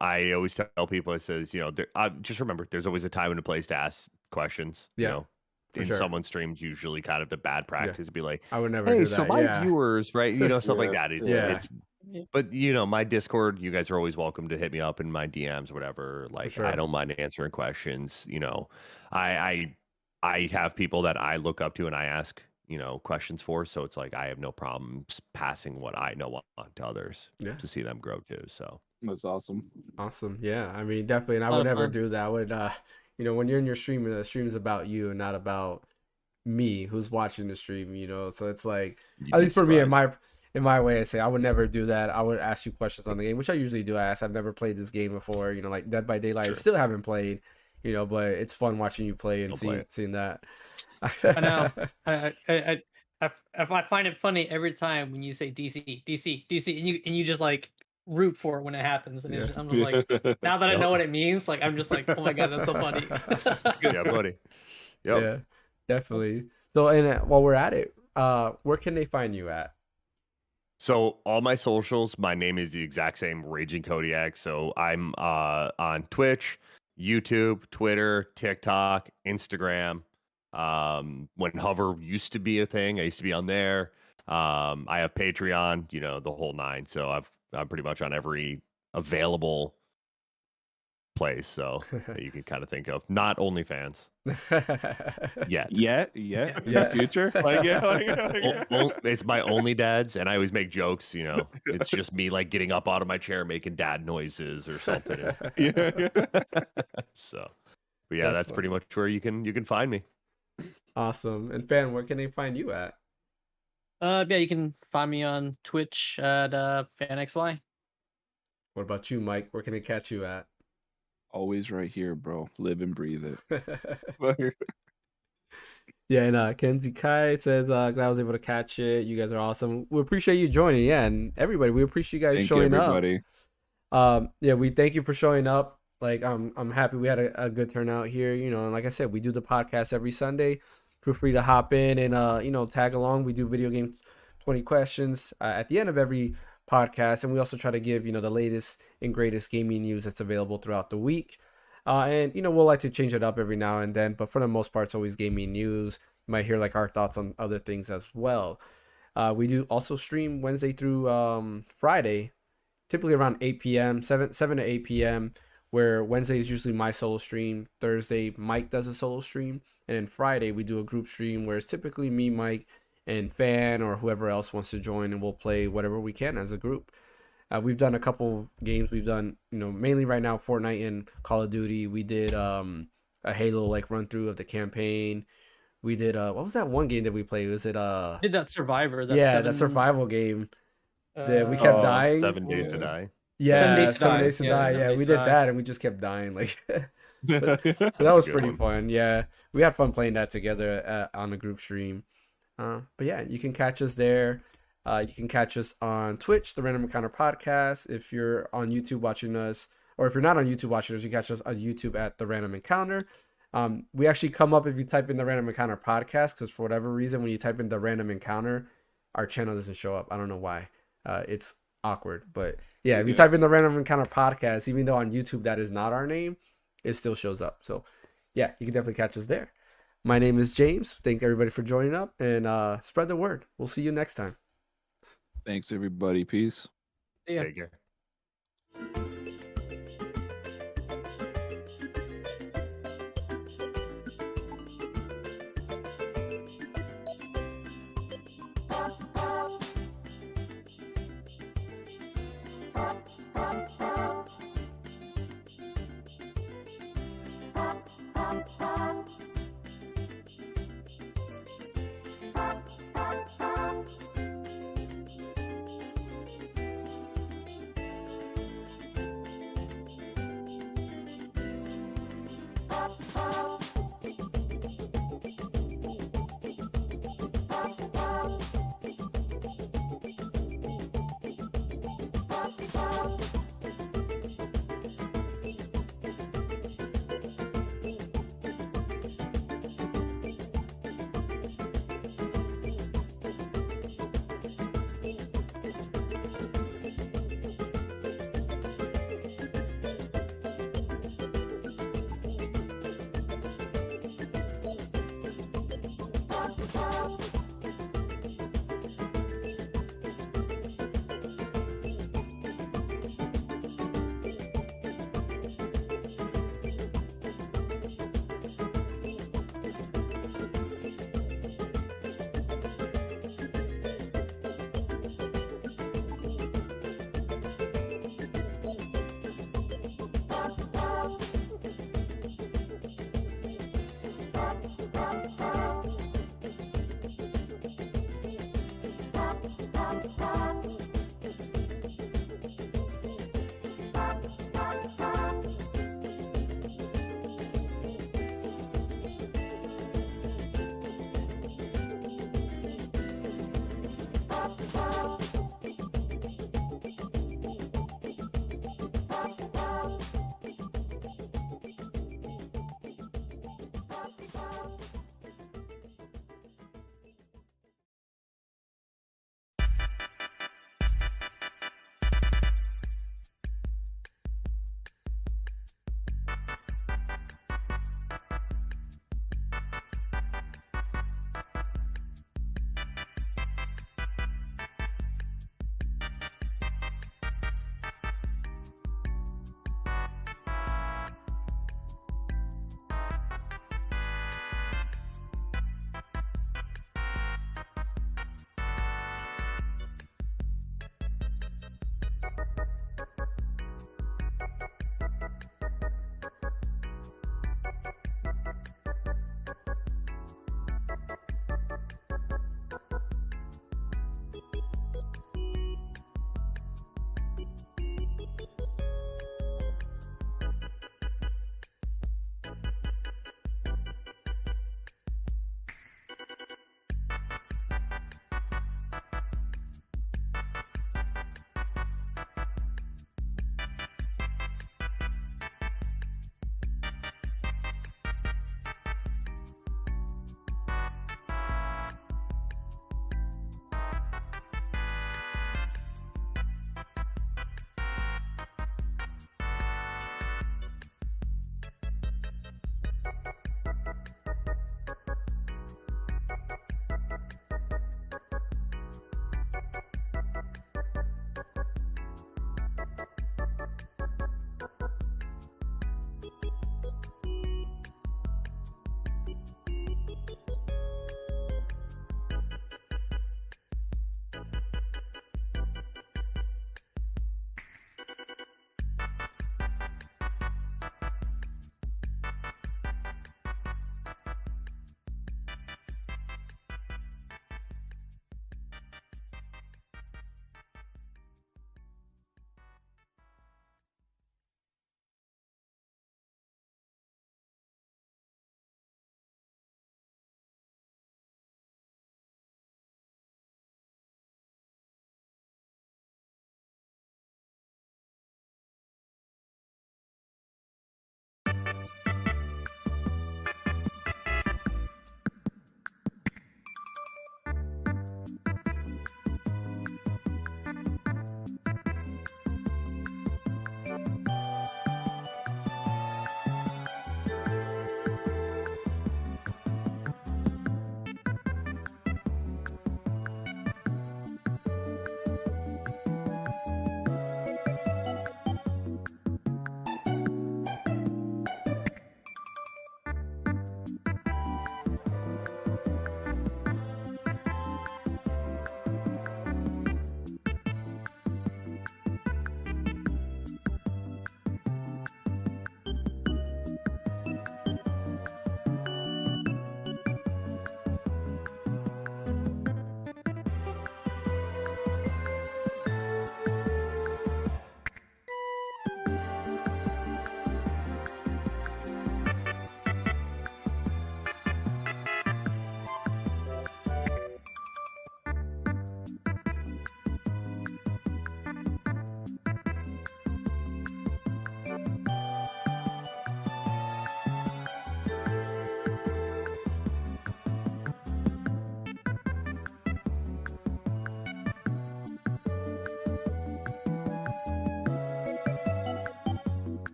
I always tell people, I says, just remember, there's always a time and a place to ask questions. In someone's streams, usually kind of the bad practice be like, I would never. Hey, do so that. my viewers, right? Stuff like that. It's but my Discord, you guys are always welcome to hit me up in my DMs or whatever. Like, I don't mind answering questions. I have people that I look up to and I ask questions for, so it's like I have no problems passing what I know on to others to see them grow too. So that's awesome. Yeah, I mean, definitely. And I would never do that. I would when you're in your stream, the stream is about you and not about me who's watching the stream, so it's like, at least for me, in my way, I say I would never do that. I would ask you questions on the game, which I usually do ask. I've never played this game before, like Dead by Daylight. I still haven't played, but it's fun watching you play and seeing that. I know. I find it funny every time when you say DC, and you just like root for it when it happens, and I'm just like, now that I know what it means, like I'm just like, oh my god, that's so funny. Yeah, buddy. Yep. Yeah, definitely. So, and while we're at it, where can they find you at? So all my socials, my name is the exact same, RagingKodiak. So I'm on Twitch, YouTube, Twitter, TikTok, Instagram. When Hover used to be a thing, I used to be on there. I have Patreon, the whole nine. So I'm pretty much on every available place. So that you can kind of think of, not OnlyFans. Yeah. In the future, it's my only dads, and I always make jokes. It's just me like getting up out of my chair, making dad noises or something. So, but yeah, that's pretty much where you can find me. Awesome. And Fan, where can they find you at? Yeah, you can find me on Twitch at Phaneckswhy. What about you, Mike? Where can they catch you at? Always right here, bro. Live and breathe it. Yeah, and Kenzie Kai says, glad I was able to catch it. You guys are awesome. We appreciate you joining. Yeah, and everybody, we appreciate you guys showing up. Yeah, we thank you for showing up. Like, I'm happy we had a good turnout here. And like I said, we do the podcast every Sunday. Feel free to hop in and tag along. We do video game 20 questions at the end of every podcast, and we also try to give the latest and greatest gaming news that's available throughout the week. And we'll like to change it up every now and then, but for the most part, it's always gaming news. You might hear like our thoughts on other things as well. We do also stream Wednesday through Friday, typically around 8 p.m., 7 to 8 p.m., where Wednesday is usually my solo stream. Thursday, Mike does a solo stream. And then Friday, we do a group stream where it's typically me, Mike, and Fan or whoever else wants to join, and we'll play whatever we can as a group. We've done a couple games. We've done, mainly right now, Fortnite and Call of Duty. We did a Halo like run through of the campaign. We did what was that one game that we played? Was it did that Survivor? That survival game that we kept dying. 7 Days to Die. Yeah, 7 Days to Die. Yeah, we did that and we just kept dying. Like, but that was pretty fun. Yeah, we had fun playing that together on the group stream. But yeah, you can catch us there. You can catch us on Twitch, the Random Encounter Podcast. If you're on YouTube watching us, or if you're not on YouTube watching us, you can catch us on YouTube at the Random Encounter. We actually come up if you type in the Random Encounter Podcast, because for whatever reason, when you type in the Random Encounter, our channel doesn't show up. I don't know why. It's awkward, but yeah, if you type in the Random Encounter Podcast, even though on YouTube that is not our name, it still shows up. So yeah, you can definitely catch us there. My name is James. Thank everybody for joining up and spread the word. We'll see you next time. Thanks, everybody. Peace. Yeah. Take care.